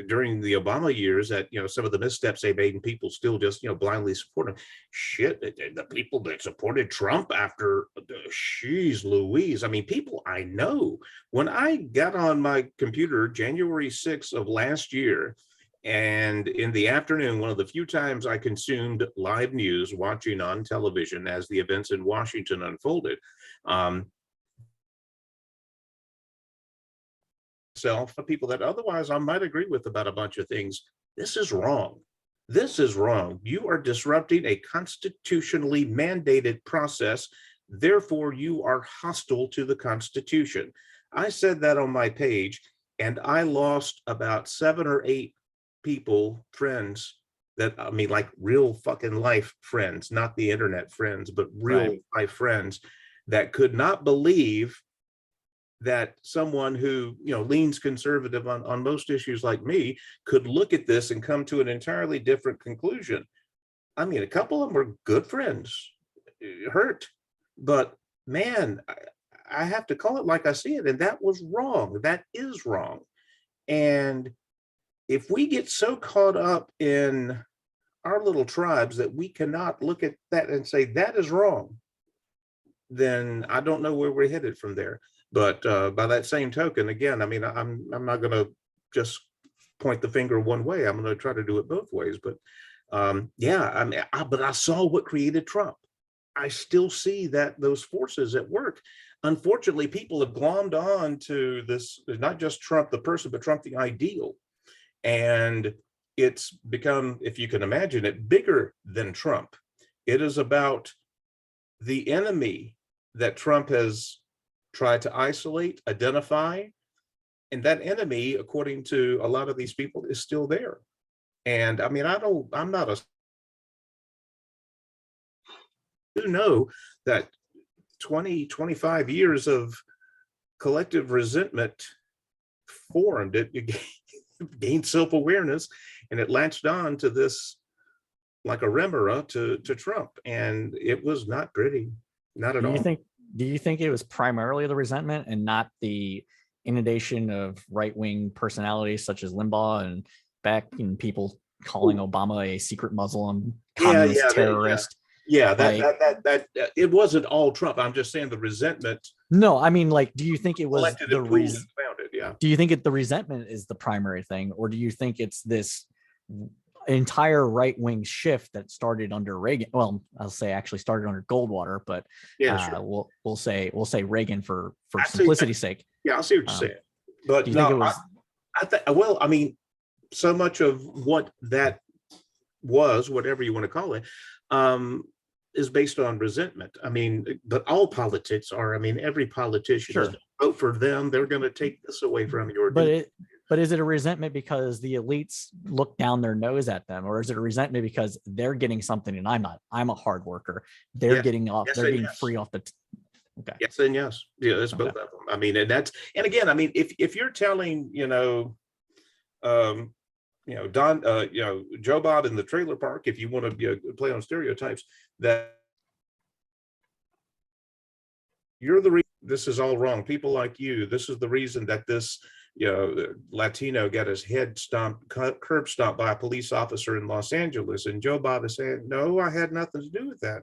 during the Obama years that, some of the missteps they made and people still just, blindly support him. Shit, the people that supported Trump after, she's Louise. I mean, people I know. When I got on my computer January 6th of last year, and in the afternoon, one of the few times I consumed live news, watching on television as the events in Washington unfolded, people that otherwise I might agree with about a bunch of things. This is wrong. This is wrong. You are disrupting a constitutionally mandated process. Therefore, you are hostile to the Constitution. I said that on my page, and I lost about 7 or 8 people, friends that, I mean, like real fucking life friends, not the internet friends, but real life friends that could not believe that someone who, leans conservative on most issues like me could look at this and come to an entirely different conclusion. I mean, a couple of them were good friends, hurt, but man, I have to call it like I see it. And that was wrong. That is wrong. And if we get so caught up in our little tribes that we cannot look at that and say that is wrong, then I don't know where we're headed from there. But by that same token, again, I mean, I'm not going to just point the finger one way. I'm going to try to do it both ways. But yeah, I mean, but I saw what created Trump. I still see those forces at work. Unfortunately, people have glommed on to this, not just Trump the person, but Trump the ideal. And it's become, if you can imagine it, bigger than Trump. It is about the enemy that Trump has tried to isolate, identify, and that enemy, according to a lot of these people, is still there. And I mean, I'm not a, you know that 20, 25 years of collective resentment formed it. Gained self-awareness, and it latched on to this like a remora to Trump, and it was not pretty, not at all. Do you think it was primarily the resentment and not the inundation of right-wing personalities such as Limbaugh and Beck and people calling Obama a secret Muslim communist terrorist? Yeah, that it wasn't all Trump. I'm just saying the resentment. No, I mean, like, do you think it was the reason? Yeah. Do you think the resentment is the primary thing, or do you think it's this entire right-wing shift that started under Reagan? Well, I'll say actually started under Goldwater, but sure. we'll say Reagan for simplicity's sake. Yeah, I see what you're saying. But do you think it was? Well, I mean, so much of what that was, whatever you want to call it, is based on resentment. I mean, but all politics are. I mean, every politician is Sure. going to vote for them. They're going to take this away from you. But is it a resentment because the elites look down their nose at them, or is it a resentment because they're getting something and I'm not? I'm a hard worker. They're Yes. getting off. Yes They're and getting yes. free off the. Okay. Yes and yes. Yeah, that's both of them. I mean, and again, I mean, if you're telling, Don, Joe Bob in the trailer park, if you want to play on stereotypes, that you're the reason this is all wrong. People like you, this is the reason that this, Latino got his head curb stomped by a police officer in Los Angeles. And Joe Bob is saying, no, I had nothing to do with that.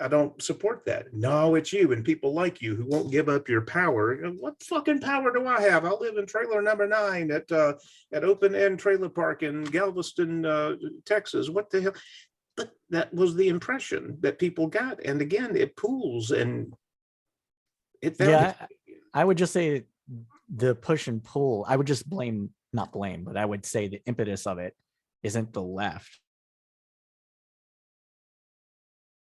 I don't support that. No, it's you and people like you who won't give up your power. What fucking power do I have? I live in trailer number 9 at Open End Trailer Park in Galveston, Texas. What the hell? But that was the impression that people got. And again, it pools and it. I would just say the push and pull. I would just not blame, but I would say the impetus of it isn't the left.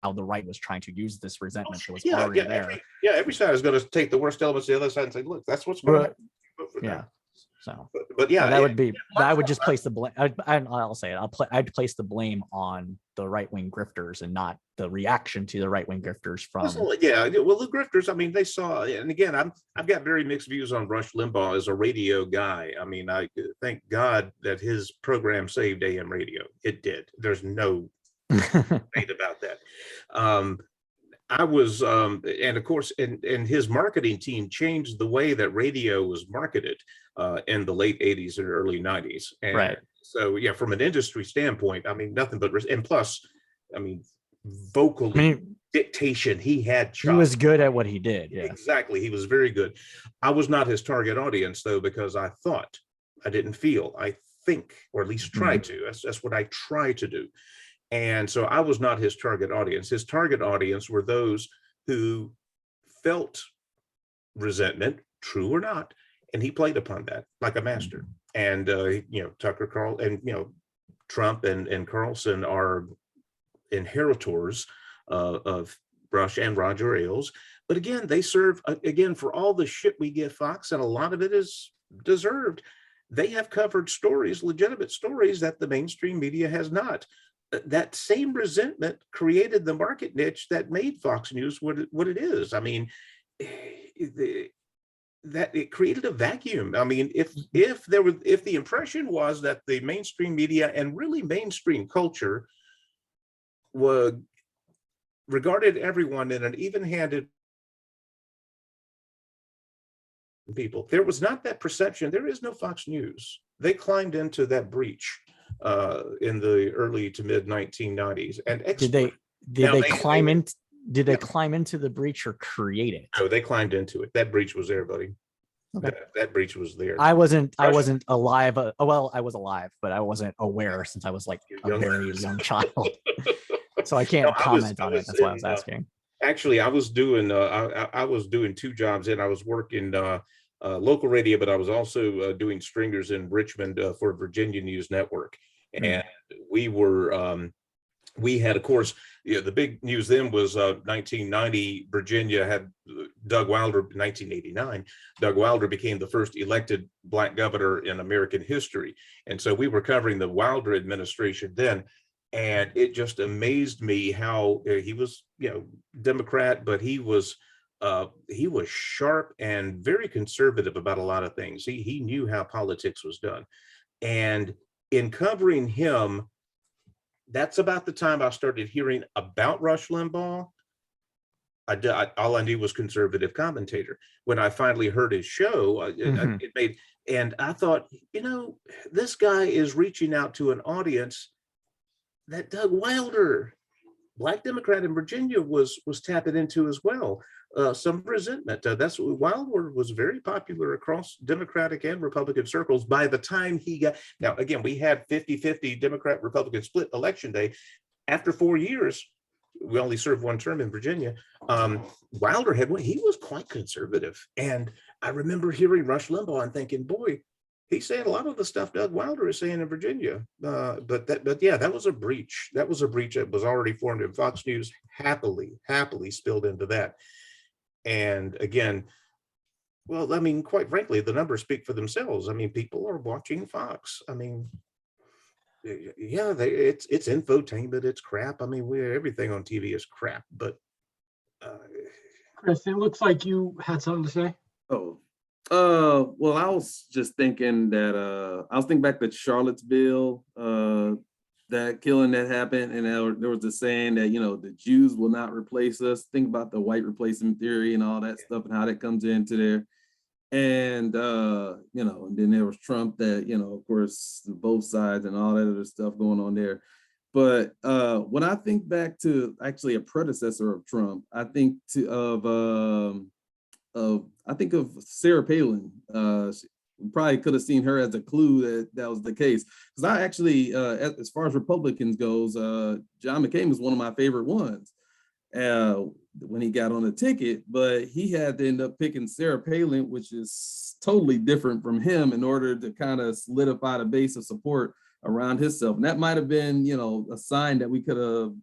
How the right was trying to use this resentment that was already there. Every side is going to take the worst elements of the other side and say, look, that's what's going to happen. Yeah. So, but yeah, that would be. I would just place the blame. I'll say it. I'd place the blame on the right wing grifters and not the reaction to the right wing grifters from. Well, the grifters. I mean, they saw, and again, I've got very mixed views on Rush Limbaugh as a radio guy. I mean, I thank God that his program saved AM radio. It did. There's no debate about that. I was, and of course, and his marketing team changed the way that radio was marketed in the late 80s and early 90s. And right. So, yeah, from an industry standpoint, I mean, nothing but, and plus, I mean, vocally, dictation, he had chops. He was good at what he did. Yeah, exactly. He was very good. I was not his target audience, though, because I didn't feel, I think, or at least tried to. That's what I try to do. And so I was not his target audience. His target audience were those who felt resentment, true or not, and he played upon that like a master. And Tucker Carlson and Trump and Carlson are inheritors of Rush and Roger Ailes. But again, they serve for all the shit we give Fox, and a lot of it is deserved. They have covered stories, legitimate stories, that the mainstream media has not. That same resentment created the market niche that made Fox News what it is. I mean, that it created a vacuum. I mean, if the impression was that the mainstream media and really mainstream culture regarded everyone in an even-handed people, there was not that perception. There is no Fox News. They climbed into that breach in the early to mid 1990s. And did they climb into the breach or create it? No, they climbed into it. That breach was there, buddy. Okay. That breach was there. I wasn't alive. Well, I was alive, but I wasn't aware since I was like a very young child. So I can't comment on it. That's why I was asking. Actually, I was doing I was doing 2 jobs, and I was working local radio, but I was also doing stringers in Richmond for Virginia News Network. And we had, of course, the big news then was 1990, Virginia had Doug Wilder. 1989, Doug Wilder became the first elected Black governor in American history. And so we were covering the Wilder administration then. And it just amazed me how he was, Democrat, but he was sharp and very conservative about a lot of things. He knew how politics was done. And in covering him, that's about the time I started hearing about Rush Limbaugh. All I knew was conservative commentator. When I finally heard his show, and I thought, this guy is reaching out to an audience that Doug Wilder, Black Democrat in Virginia, was tapping into as well. Some resentment. That's what Wilder was very popular across Democratic and Republican circles by the time he got. Now, again, we had 50-50 Democrat-Republican split election day. After 4 years, we only served 1 term in Virginia. Wilder he was quite conservative. And I remember hearing Rush Limbaugh and thinking, boy, he's saying a lot of the stuff Doug Wilder is saying in Virginia. But yeah, that was a breach. That was a breach that was already formed, and Fox News happily spilled into that. And again, well, I mean, quite frankly, the numbers speak for themselves. I mean, people are watching Fox. I mean, yeah, it's infotainment, it's crap. I mean, everything on TV is crap. But Chris, it looks like you had something to say. Oh, well, I was just thinking that I was thinking back to Charlottesville, that killing that happened, and there was a saying that, you know, the Jews will not replace us. Think about the white replacement theory and all that stuff and how that comes into there. And you know, and then there was Trump that, you know, of course, both sides and all that other stuff going on there. But when I think back to actually a predecessor of Trump, I think I think of Sarah Palin. We probably could have seen her as a clue that that was the case. Because I actually, as far as Republicans goes, John McCain was one of my favorite ones when he got on the ticket, but he had to end up picking Sarah Palin, which is totally different from him, in order to kind of solidify the base of support around himself. And that might have been, you know, a sign that we could have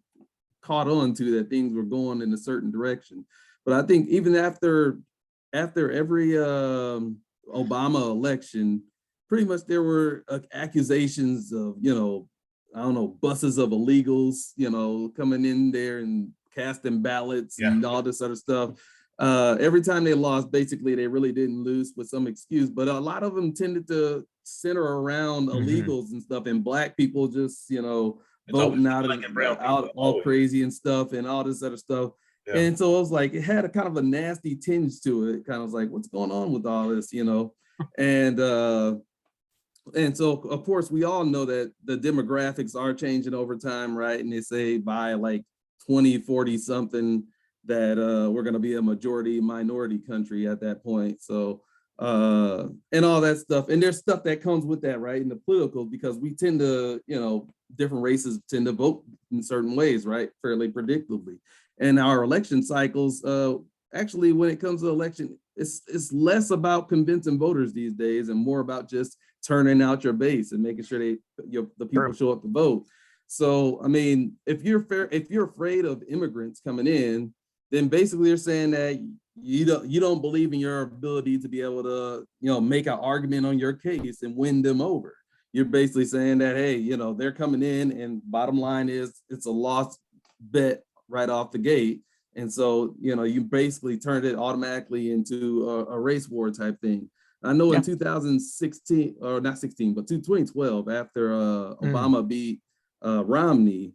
caught on to, that things were going in a certain direction. But I think even after every Obama election, pretty much there were accusations of, you know, I don't know, buses of illegals, you know, coming in there and casting ballots and all this other stuff. Every time they lost, basically they really didn't lose with some excuse, but a lot of them tended to center around illegals and stuff, and black people just, you know, voting out all crazy and stuff and all this other stuff. Yeah. And so it was like, it had a kind of a nasty tinge to it. Kind of was like, what's going on with all this, you know? And so of course we all know that the demographics are changing over time, right? And they say by like 2040 something that we're going to be a majority minority country at that point. So and all that stuff, and there's stuff that comes with that, right, in the political, because we tend to, you know, different races tend to vote in certain ways, right, fairly predictably. And our election cycles, actually, when it comes to election, it's less about convincing voters these days and more about just turning out your base and making sure the people show up to vote. So, I mean, if you're afraid of immigrants coming in, then basically you're saying that you don't believe in your ability to be able to, you know, make an argument on your case and win them over. You're basically saying that, hey, you know, they're coming in, and bottom line is it's a lost bet right off the gate. And so, you know, you basically turned it automatically into a race war type thing. I know in 2016, or not 16, but 2012, after Obama beat Romney,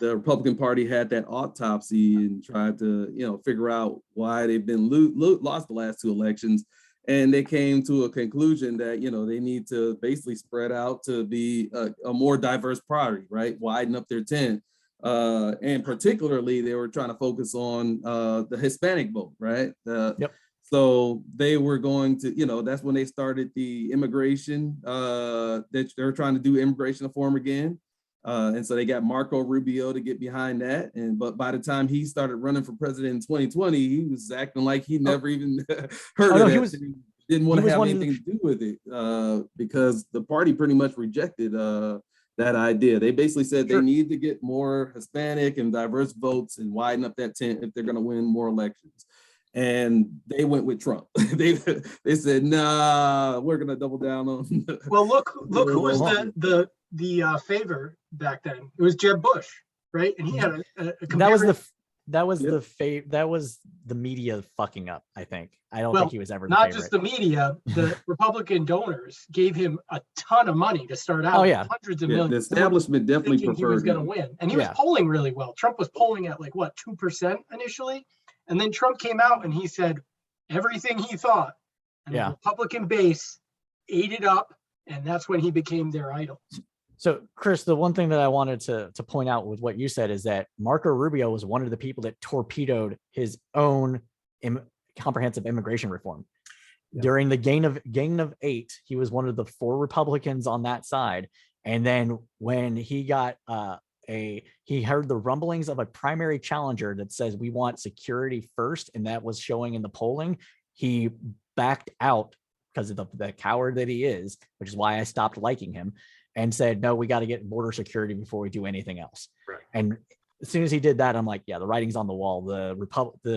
the Republican Party had that autopsy and tried to, you know, figure out why they've been lost the last two elections. And they came to a conclusion that, you know, they need to basically spread out to be a more diverse party, right? Widen up their tent. And particularly, they were trying to focus on the Hispanic vote, right? So they were going to, you know, that's when they started the immigration, that they're trying to do immigration reform again. And so they got Marco Rubio to get behind that. But by the time he started running for president in 2020, he was acting like he never even heard of it. He didn't want to have anything to do with it because the party pretty much rejected that idea. They basically said they need to get more Hispanic and diverse votes and widen up that tent if they're going to win more elections. And they went with Trump. they said, nah, we're going to double down on. Well, look who was the favor back then. It was Jeb Bush, right? And he had that was the media fucking up, I think. I don't think he was ever not just the media. The Republican donors gave him a ton of money to start out. Hundreds of millions. The establishment definitely preferred he was going to win, and he was polling really well. Trump was polling at like what, 2% initially, and then Trump came out and he said everything he thought, and the Republican base ate it up, and that's when he became their idol. So, Chris, the one thing that I wanted to point out with what you said is that Marco Rubio was one of the people that torpedoed his own comprehensive immigration reform. During the Gang of 8, he was one of the 4 Republicans on that side. And then when he got he heard the rumblings of a primary challenger that says we want security first, and that was showing in the polling, he backed out because of the coward that he is, which is why I stopped liking him, and said, no, we got to get border security before we do anything else. Right. And as soon as he did that, I'm like, yeah, the writing's on the wall. The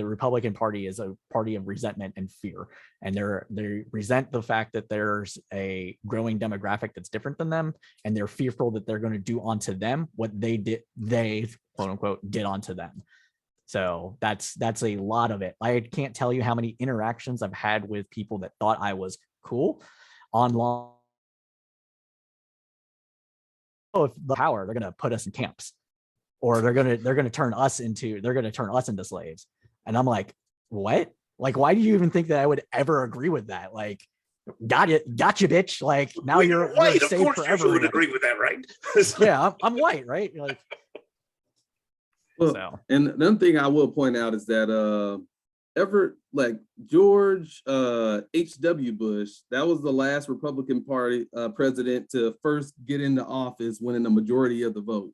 Republican Party is a party of resentment and fear, and they resent the fact that there's a growing demographic that's different than them, and they're fearful that they're going to do onto them what they quote unquote did onto them. So that's a lot of it. I can't tell you how many interactions I've had with people that thought I was cool online. Oh, if the power, they're going to put us in camps, or they're going to turn us into slaves. And I'm like, what? Like, why do you even think that I would ever agree with that? Like, gotcha, bitch. Like, now you're white. Of saved course, forever. you would agree with that, right? Yeah, I'm white, right? Like, Well, so. and another thing I will point out is that George H.W. Bush, that was the last Republican Party president to first get into office winning the majority of the vote.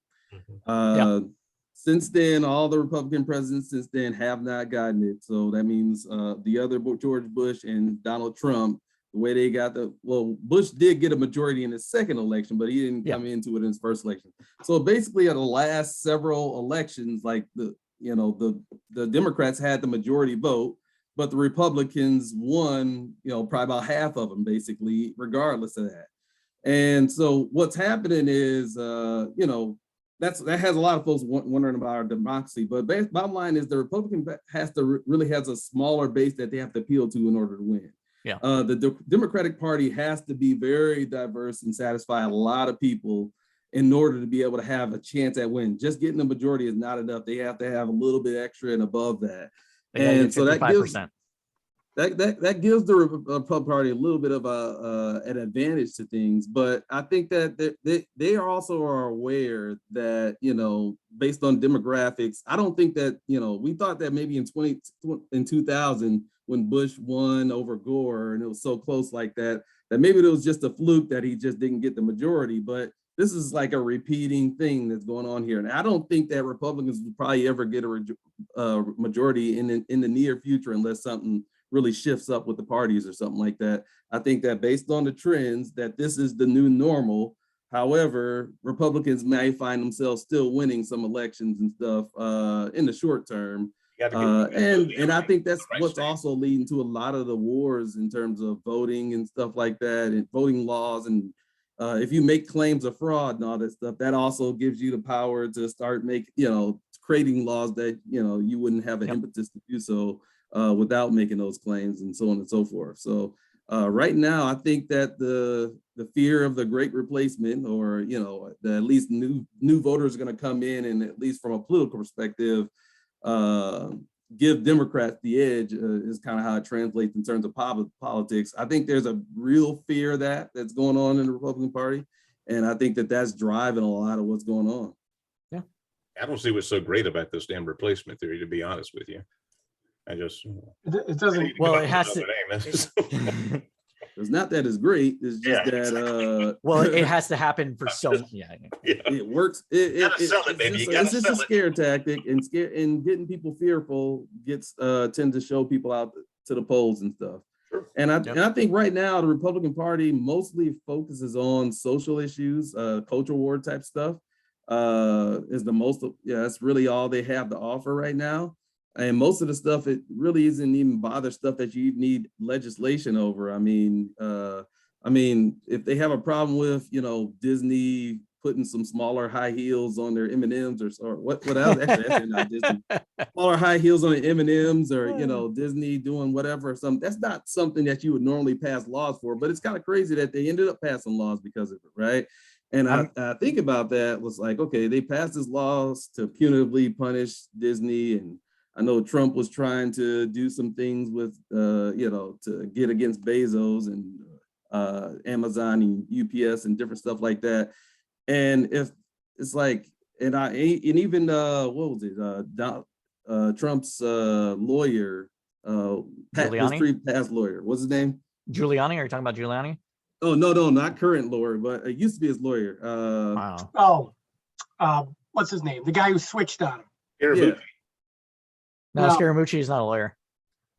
Since then, all the Republican presidents since then have not gotten it. So that means the other George Bush and Donald Trump, the way they got Bush did get a majority in his second election, but he didn't come into it in his first election. So basically, at the last several elections, like the Democrats had the majority vote, but the Republicans won, probably about half of them, basically, regardless of that. And so what's happening is, that has a lot of folks wondering about our democracy. But bottom line is the Republican really has a smaller base that they have to appeal to in order to win. Yeah. The Democratic Party has to be very diverse and satisfy a lot of people in order to be able to have a chance at win. Just getting the majority is not enough. They have to have a little bit extra and above that. And so that gives the Republican Party a little bit of an advantage to things. But I think that they also are aware that, based on demographics, I don't think that, we thought that maybe in 2000, when Bush won over Gore and it was so close like that, that maybe it was just a fluke that he just didn't get the majority. But this is like a repeating thing that's going on here. And I don't think that Republicans will probably ever get a majority in the near future unless something really shifts up with the parties or something like that. I think that based on the trends, that this is the new normal. However, Republicans may find themselves still winning some elections and stuff in the short term. And I think that's what's also leading to a lot of the wars in terms of voting and stuff like that, and voting laws. And if you make claims of fraud and all that stuff, that also gives you the power to start creating laws that you wouldn't have an impetus to do so without making those claims, and so on and so forth. So right now, I think that the fear of the great replacement, or at least new voters are going to come in, and at least from a political perspective, give Democrats the edge is kind of how it translates in terms of politics. I think there's a real fear that's going on in the Republican Party, and I think that that's driving a lot of what's going on. Yeah, I don't see what's so great about this damn replacement theory, to be honest with you. I just it doesn't. Well, it has to. It's not that it's great. It's just that. Well, it has to happen for so. It works. It's just a scare tactic, and getting people fearful tend to show people out to the polls and stuff. Sure. And I think right now the Republican Party mostly focuses on social issues, culture war type stuff. Is the most. That's really all they have to offer right now. And most of the stuff, it really isn't even bother stuff that you need legislation over. I mean, if they have a problem with, Disney putting some smaller high heels on their M&Ms or what else? Actually, not Disney. Smaller high heels on the M&Ms, or Disney doing whatever or something. That's not something that you would normally pass laws for. But it's kind of crazy that they ended up passing laws because of it, right? And I think about that was like, okay, they passed these laws to punitively punish Disney, and I know Trump was trying to do some things with, to get against Bezos and Amazon and UPS and different stuff like that. And if it's like, and even what was it? Trump's lawyer, past lawyer. What's his name? Giuliani. Are you talking about Giuliani? Oh no, not current lawyer, but it used to be his lawyer. Wow. What's his name? The guy who switched on him. Scaramucci. No, Scaramucci is not a lawyer.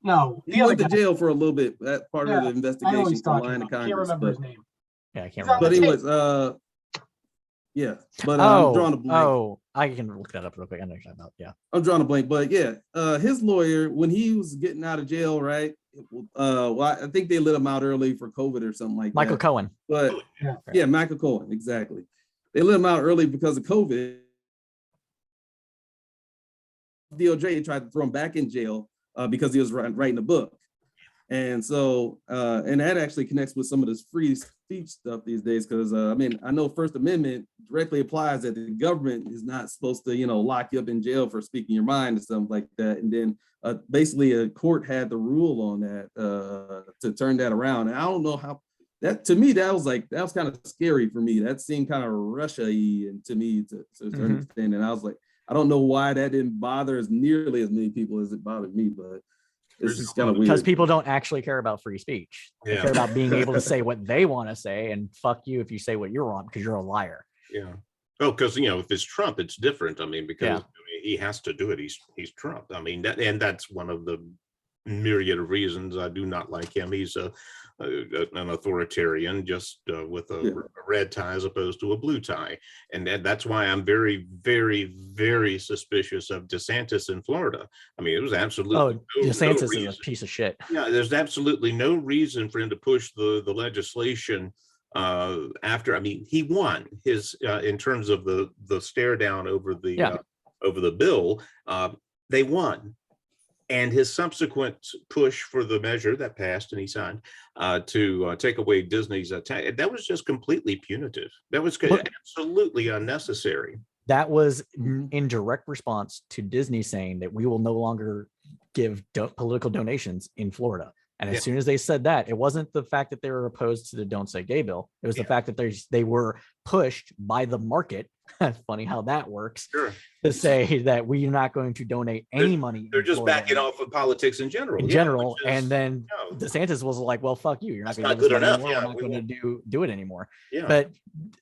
No, He the other went to guy. jail for a little bit. That part Yeah, of the I investigation always for thought lying to I can't Congress. remember his But, name. Yeah, I can't He's on but the remember. anyways, yeah. But I'm drawing a blank. Oh, I can look that up real quick. I know what you're talking about. Yeah. I'm drawing a blank, but yeah, his lawyer, when he was getting out of jail, right? Well, I think they let him out early for COVID or something like Michael that. Cohen. But Yeah. yeah, Michael Cohen, exactly. They let him out early because of COVID. DOJ tried to throw him back in jail because he was writing a book. And so, and that actually connects with some of this free speech stuff these days, because I mean, I know First Amendment directly applies that the government is not supposed to, lock you up in jail for speaking your mind or something like that. And then basically a court had the rule on that to turn that around. And I don't know how that, to me, that was kind of scary for me. That seemed kind of Russia-y and to me to a certain extent. And I was like, I don't know why that didn't bother as nearly as many people as it bothered me, but it's just kind of weird. Because people don't actually care about free speech. They Yeah. care about being able to say what they want to say, and fuck you if you say what you're on because you're a liar. Yeah. Oh, because if it's Trump, it's different. I mean, because he has to do it. He's Trump. I mean, that's one of the myriad of reasons I do not like him. He's an authoritarian, just with a red tie as opposed to a blue tie, and that's why I'm very, very, very suspicious of DeSantis in Florida. I mean, it was absolutely DeSantis is a piece of shit. Yeah, there's absolutely no reason for him to push the legislation after. I mean, he won his in terms of the stare down over the bill. They won. And his subsequent push for the measure that passed and he signed to take away Disney's tax, that was just completely punitive. That was absolutely unnecessary. That was in direct response to Disney saying that we will no longer give political donations in Florida. And as soon as they said that, it wasn't the fact that they were opposed to the Don't Say Gay bill. It was the fact that they were pushed by the market. Funny how that works. Sure. To say that we're not going to donate any money. They're just backing off of politics in general. And then DeSantis was like, "Well, fuck you. You're not going to good do enough. We're not going to do it anymore." Yeah. But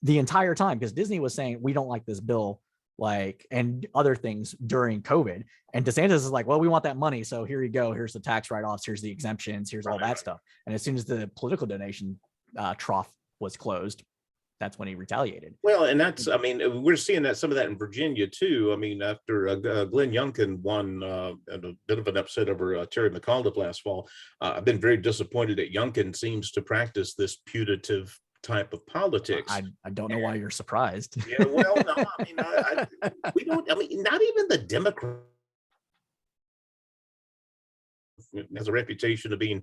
the entire time, because Disney was saying we don't like this bill, and other things during COVID, and DeSantis is like, "Well, we want that money, so here you go. Here's the tax write-offs. Here's the exemptions. Here's all that stuff." And as soon as the political donation trough was closed, that's when he retaliated. Well, and that's, I mean, we're seeing some of that in Virginia too. I mean, after Glenn Youngkin won and a bit of an upset over Terry McAuliffe last fall, I've been very disappointed that Youngkin seems to practice this putative type of politics. I don't know why you're surprised. Yeah, well, no, I mean, we don't, I mean, not even the Democrat has a reputation of being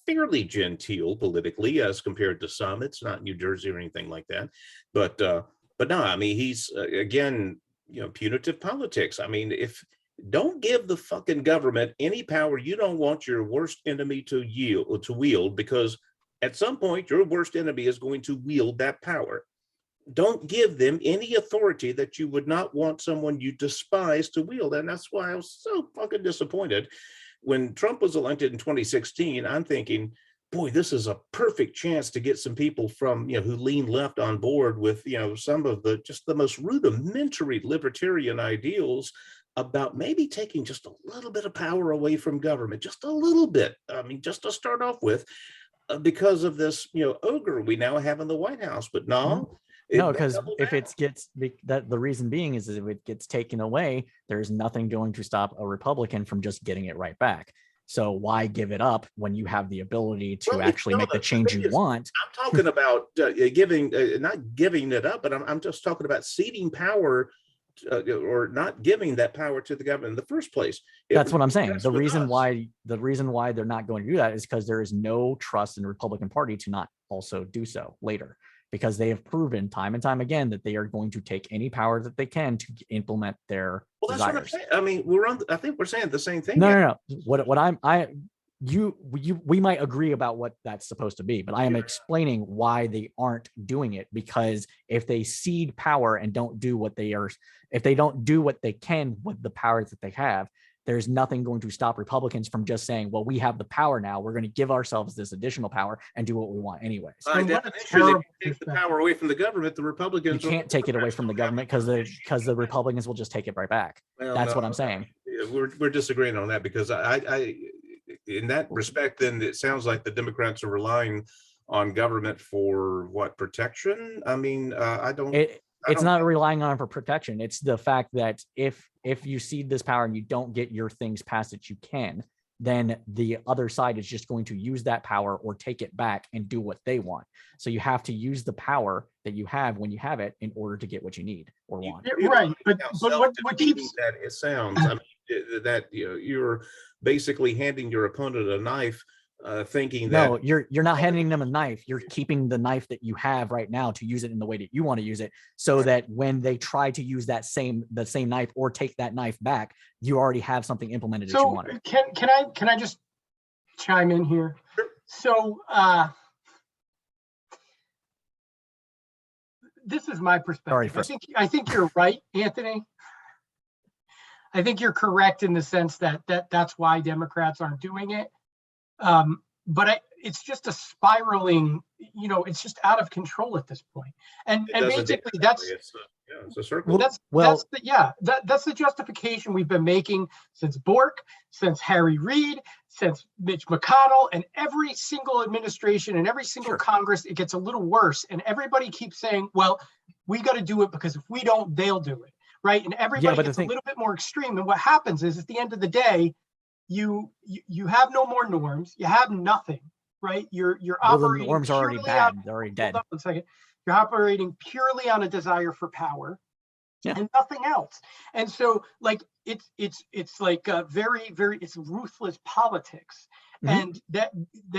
fairly genteel politically as compared to some. It's not New Jersey or anything like that, but no, I mean, he's again, punitive politics. I mean, don't give the fucking government any power you don't want your worst enemy to wield, because at some point your worst enemy is going to wield that power. Don't give them any authority that you would not want someone you despise to wield. And that's why I was so fucking disappointed when Trump was elected in 2016. I'm thinking, boy, this is a perfect chance to get some people from, who lean left on board with, some of the most rudimentary libertarian ideals about maybe taking just a little bit of power away from government, just a little bit. I mean, just to start off with, because of this, ogre we now have in the White House. But no. No, because the reason being is if it gets taken away, there's nothing going to stop a Republican from just getting it right back. So why give it up when you have the ability to actually make the change you want? I'm talking about not giving it up, but I'm just talking about ceding power or not giving that power to the government in the first place. That's what I'm saying. The reason why they're not going to do that is because there is no trust in the Republican Party to not also do so later. Because they have proven time and time again that they are going to take any power that they can to implement their desires. That's what I'm saying. I mean, I think we're saying the same thing. No. We might agree about what that's supposed to be, but I am explaining why they aren't doing it. Because if they cede power and if they don't do what they can with the powers that they have, there's nothing going to stop Republicans from just saying, well, we have the power now. We're going to give ourselves this additional power and do what we want anyways. By definition, if you take the power away from the government, the Republicans... You can't take it away from the government because the Republicans will just take it right back. That's what I'm saying. We're disagreeing on that, because in that respect, then it sounds like the Democrats are relying on government for what, protection? I mean, I don't It's not relying on it for protection. It's the fact that if you cede this power and you don't get your things passed that you can, then the other side is just going to use that power or take it back and do what they want. So you have to use the power that you have when you have it in order to get what you need or want. Right, but what Self-defeating keeps that it sounds, I mean, that you're basically handing your opponent a knife, thinking that No, you're not handing them a knife. You're keeping the knife that you have right now to use it in the way that you want to use it, so that when they try to use the same knife or take that knife back, you already have something implemented that you so wanted. can I just chime in here? So this is my perspective. I think you're right, Anthony. I think you're correct in the sense that that's why Democrats aren't doing it. But it's just a spiraling, it's just out of control at this point. And basically that's it's a circle. that's the justification we've been making since Bork, since Harry Reid, since Mitch McConnell, and every single administration and every single Congress. It gets a little worse, and everybody keeps saying, well, we got to do it because if we don't, they'll do it, right? And everybody gets a little bit more extreme. And what happens is, at the end of the day, you have no more norms. You have nothing, right? You're operating. The norms are already bad. They're already dead. Hold on 1 second. You're operating purely on a desire for power, and nothing else. And so, like, it's like very, very, it's ruthless politics, and that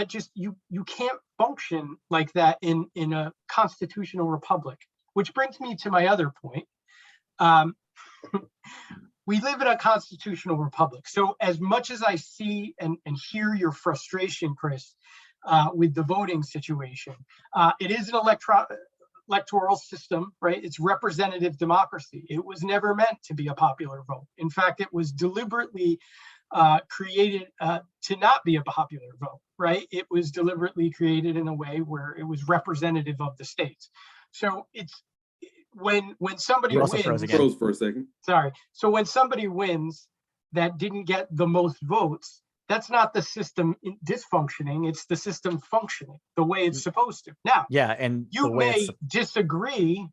just you can't function like that in a constitutional republic. Which brings me to my other point. We live in a constitutional republic. So as much as I see and hear your frustration, Chris, with the voting situation, it is an electoral system, right? It's representative democracy. It was never meant to be a popular vote. In fact, it was deliberately created to not be a popular vote, right? It was deliberately created in a way where it was representative of the states. So it's when somebody wins, froze for a second. Sorry. So when somebody wins that didn't get the most votes, that's not the system dysfunctioning. It's the system functioning the way it's supposed to. Now, and you may disagree.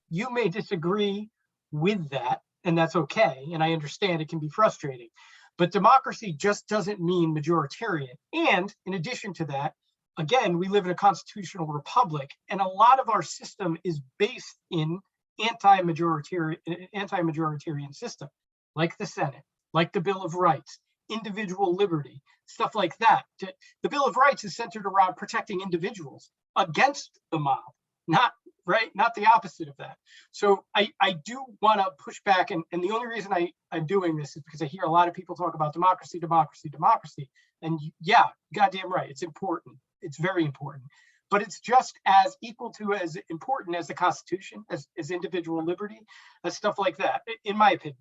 You may disagree with that, and that's okay. And I understand it can be frustrating, but democracy just doesn't mean majoritarian. And in addition to that, again, we live in a constitutional republic, and a lot of our system is based in anti-majoritarian system, like the Senate, like the Bill of Rights, individual liberty, stuff like that. The Bill of Rights is centered around protecting individuals against the mob, not the opposite of that. So I do want to push back, and the only reason I'm doing this is because I hear a lot of people talk about democracy, and yeah, goddamn right, it's important. It's very important, but it's just as important as the Constitution, as individual liberty, as stuff like that, in my opinion.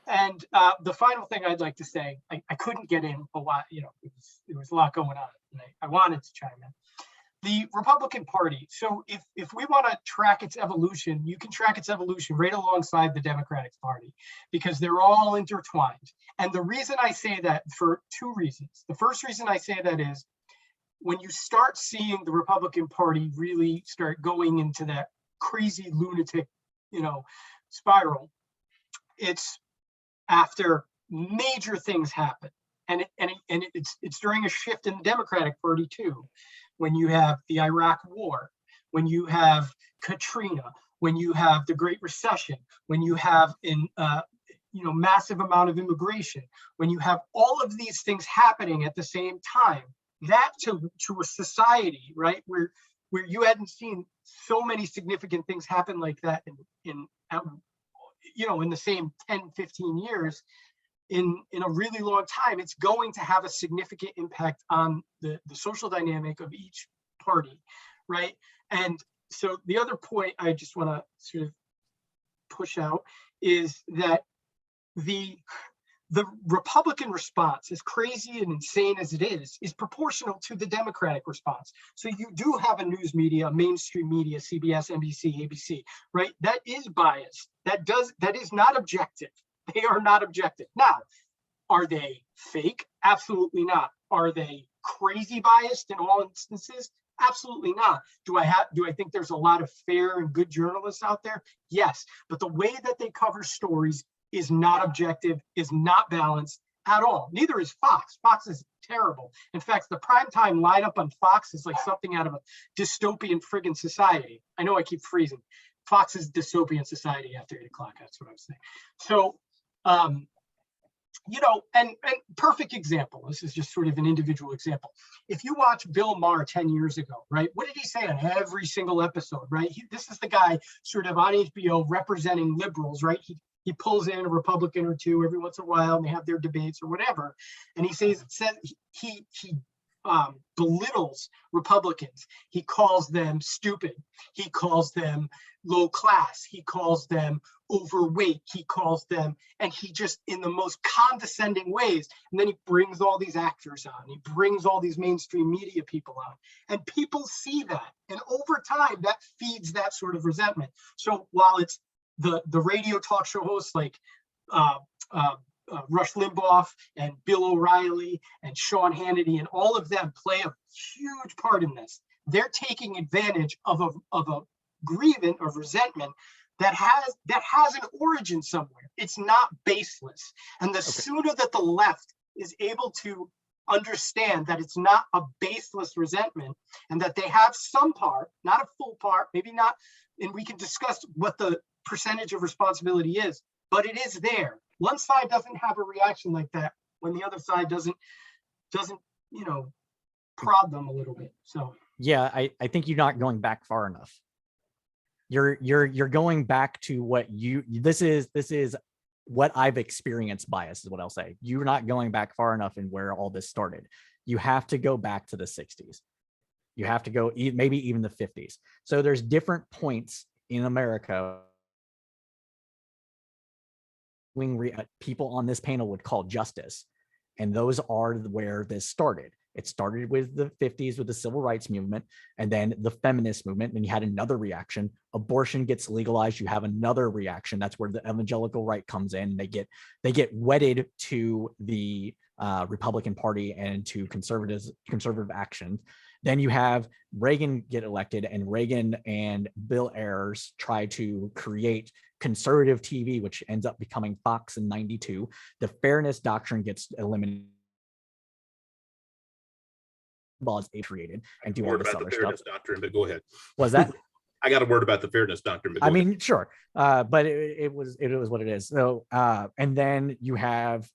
And the final thing I'd like to say, I couldn't get in a lot, there was a lot going on, and I wanted to chime in. The Republican Party, so if we want to track its evolution, you can track its evolution right alongside the Democratic Party, because they're all intertwined. And the reason I say that, for two reasons. The first reason I say that is, when you start seeing the Republican Party really start going into that crazy lunatic, spiral, it's after major things happen, and it's during a shift in the Democratic Party too, when you have the Iraq War, when you have Katrina, when you have the Great Recession, when you have massive amount of immigration, when you have all of these things happening at the same time. That to a society, right, where you hadn't seen so many significant things happen like that in the same 10, 15 years, in a really long time, it's going to have a significant impact on the social dynamic of each party, right? And so the other point I just want to sort of push out is that the Republican response, as crazy and insane as it is proportional to the Democratic response. So you do have a news media, a mainstream media, CBS, NBC, ABC, right? That is biased. That is not objective. They are not objective. Now, are they fake? Absolutely not. Are they crazy biased in all instances? Absolutely not. Do I think there's a lot of fair and good journalists out there? Yes. But the way that they cover stories is not objective, is not balanced at all. Neither is Fox. Fox is terrible. In fact, the primetime lineup on Fox is like something out of a dystopian friggin' society. I know I keep freezing. Fox's dystopian society after 8 o'clock. That's what I'm saying. So, you know, and perfect example. This is just sort of an individual example. If you watch Bill Maher 10 years ago, right? What did he say on every single episode, right? This is the guy sort of on HBO representing liberals, right? He pulls in a Republican or two every once in a while, and they have their debates or whatever. And he says he belittles Republicans. He calls them stupid. He calls them low class. He calls them overweight. He calls them, and he just in the most condescending ways. And then he brings all these actors on. He brings all these mainstream media people on, and people see that. And over time, that feeds that sort of resentment. So while it's the radio talk show hosts like Rush Limbaugh and Bill O'Reilly and Sean Hannity and all of them play a huge part in this. They're taking advantage of a grievance of resentment that has an origin somewhere. It's not baseless. And the sooner that the left is able to understand that it's not a baseless resentment and that they have some part, not a full part, maybe not, and we can discuss what the percentage of responsibility is, but it is there. One side doesn't have a reaction like that when the other side doesn't, you know, prod them a little bit. So yeah, I think you're not going back far enough. You're going back to what this is what I've experienced bias is what I'll say. You're not going back far enough in where all this started. You have to go back to the 60s. You have to go maybe even the 50s. So there's different points in America people on this panel would call justice. And those are where this started. It started with the 50s with the civil rights movement and then the feminist movement. And you had another reaction. Abortion gets legalized. You have another reaction. That's where the evangelical right comes in. They get wedded to the Republican Party and to conservative action. Then you have Reagan get elected, and Reagan and Bill Ayers try to create conservative TV, which ends up becoming Fox in '92. The fairness doctrine gets eliminated. Laws created and do all this other stuff. Doctrine, but go ahead. Was that? I got a word about the fairness doctrine. But I mean, sure, but it was what it is. So, and then you have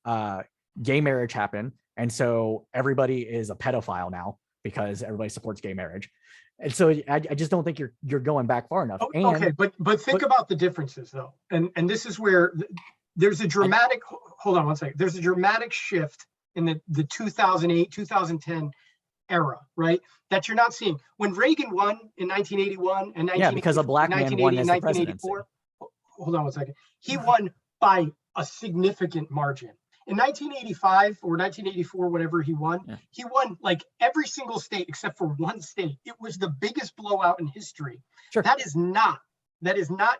gay marriage happen, and so everybody is a pedophile now because everybody supports gay marriage, and so I just don't think you're going back far enough. Okay, but think about the differences though, and this is where there's a dramatic. Hold on one second. There's a dramatic shift in the 2008 2010 era, right? That you're not seeing. When Reagan won in 1981 and because a black man won as the presidency. Hold on one second. He won by a significant margin. In 1985 or 1984, whatever he won like every single state except for one state. It was the biggest blowout in history. Sure. That is not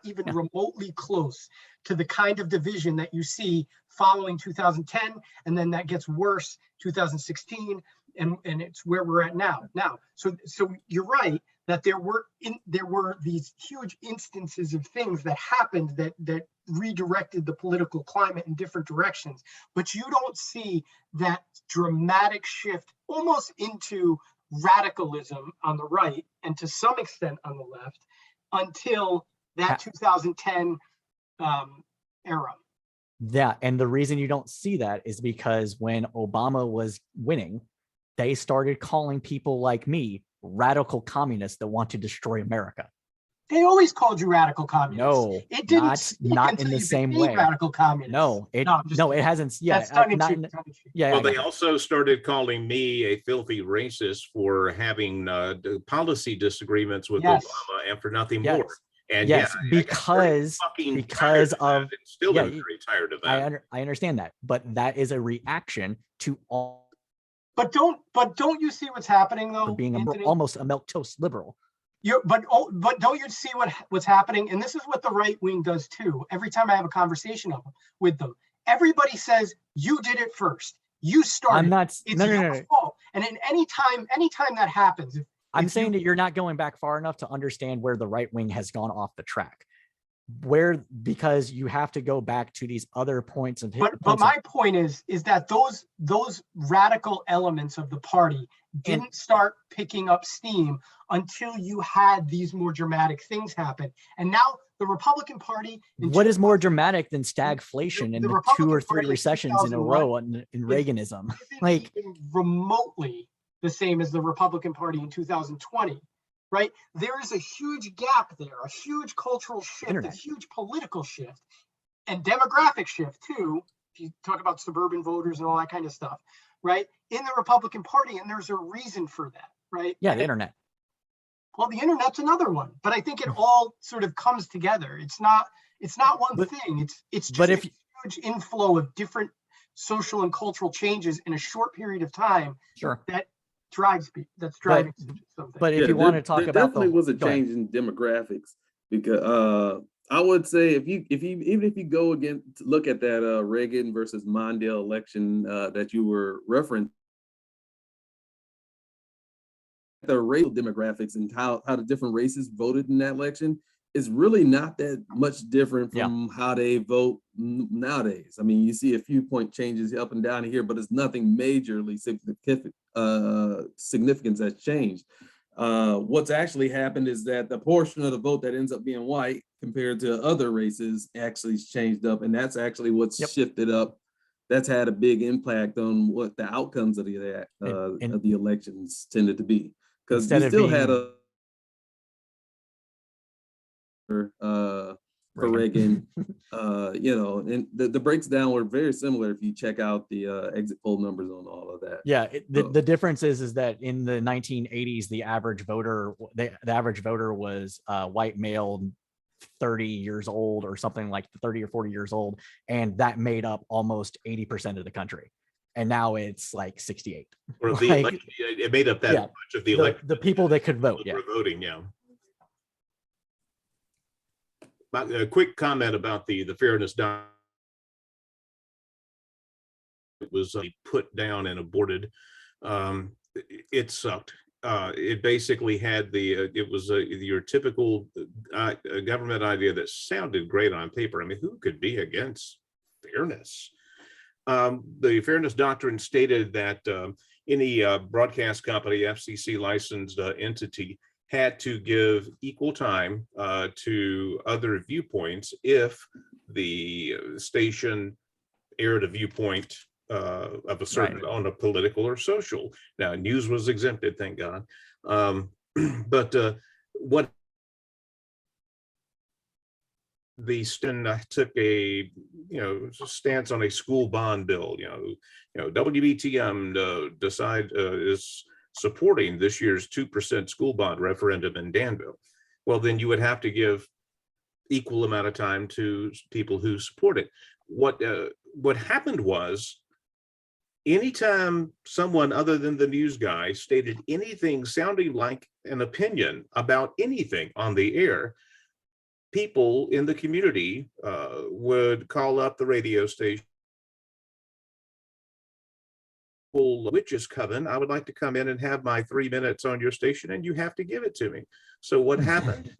even remotely close to the kind of division that you see following 2010, and then that gets worse 2016. And it's where we're at now. So you're right that there were these huge instances of things that happened that redirected the political climate in different directions. But you don't see that dramatic shift almost into radicalism on the right and to some extent on the left until that 2010 era. Yeah, and the reason you don't see that is because when Obama was winning, they started calling people like me radical communists that want to destroy America. They always called you radical communists. No, it didn't not in the same way. Radical communists. No, it hasn't. Yeah, Well, they also started calling me a filthy racist for having policy disagreements with Obama and for nothing more. And because of still very tired of that. I understand that, but that is a reaction to all. But don't you see what's happening though? Being almost a milquetoast liberal. But don't you see what's happening? And this is what the right wing does too. Every time I have a conversation with them, everybody says you did it first. You started. I'm not. It's No, no, your no, no. fault. And in anytime that happens, I'm if saying you, that you're not going back far enough to understand where the right wing has gone off the track. Because you have to go back to these other points of but my point is that those radical elements of the party didn't start picking up steam until you had these more dramatic things happen. And now the Republican Party, what is more dramatic than stagflation and the 2 Republican or 3 Party in recessions in a 2001 row in Reaganism? isn't Like, even remotely the same as the Republican Party in 2020. Right? There is a huge gap there, a huge cultural shift, Internet. a huge political shift, and demographic shift too. If you talk about suburban voters and all that kind of stuff, right? In the Republican Party, and there's a reason for that, right? yeah, the internet. Well, the internet's another one, but I think it all sort of comes together. It's not one thing. It's just a huge inflow of different social and cultural changes in a short period of time. Sure. That's driving something. But if you want to talk there about definitely was a change in demographics, because I would say if you go again to look at that Reagan versus Mondale election that you were referencing, the racial demographics and how the different races voted in that election is really not that much different from how they vote nowadays. I mean, you see a few point changes up and down here, but it's nothing majorly significance has changed. What's actually happened is that the portion of the vote that ends up being white compared to other races actually changed up, and that's actually what's shifted up. That's had a big impact on what the outcomes of the elections tended to be, because you still had a for Reagan, and the breakdown were very similar if you check out the exit poll numbers on all of that. Yeah, the difference is that in the 1980s, the average voter was white male, 30 years old or something, like 30 or 40 years old, and that made up almost 80% of the country. And now it's like 68. Or the election, it made up that much of the election. The people that could vote, were voting, A quick comment about the fairness document. It was put down and aborted. It sucked. It basically had it was your typical government idea that sounded great on paper. I mean, who could be against fairness? The fairness doctrine stated that any broadcast company, FCC licensed entity, had to give equal time to other viewpoints if the station aired a viewpoint of a certain on a political or social. Now, news was exempted, thank God. But what the took a stance on a school bond bill. WBTM is supporting this year's 2% school bond referendum in Danville. Well, then you would have to give equal amount of time to people who support it. What happened was, anytime someone other than the news guy stated anything sounding like an opinion about anything on the air, people in the community would call up the radio station. Witches coven, I would like to come in and have my 3 minutes on your station, and you have to give it to me. So what happened?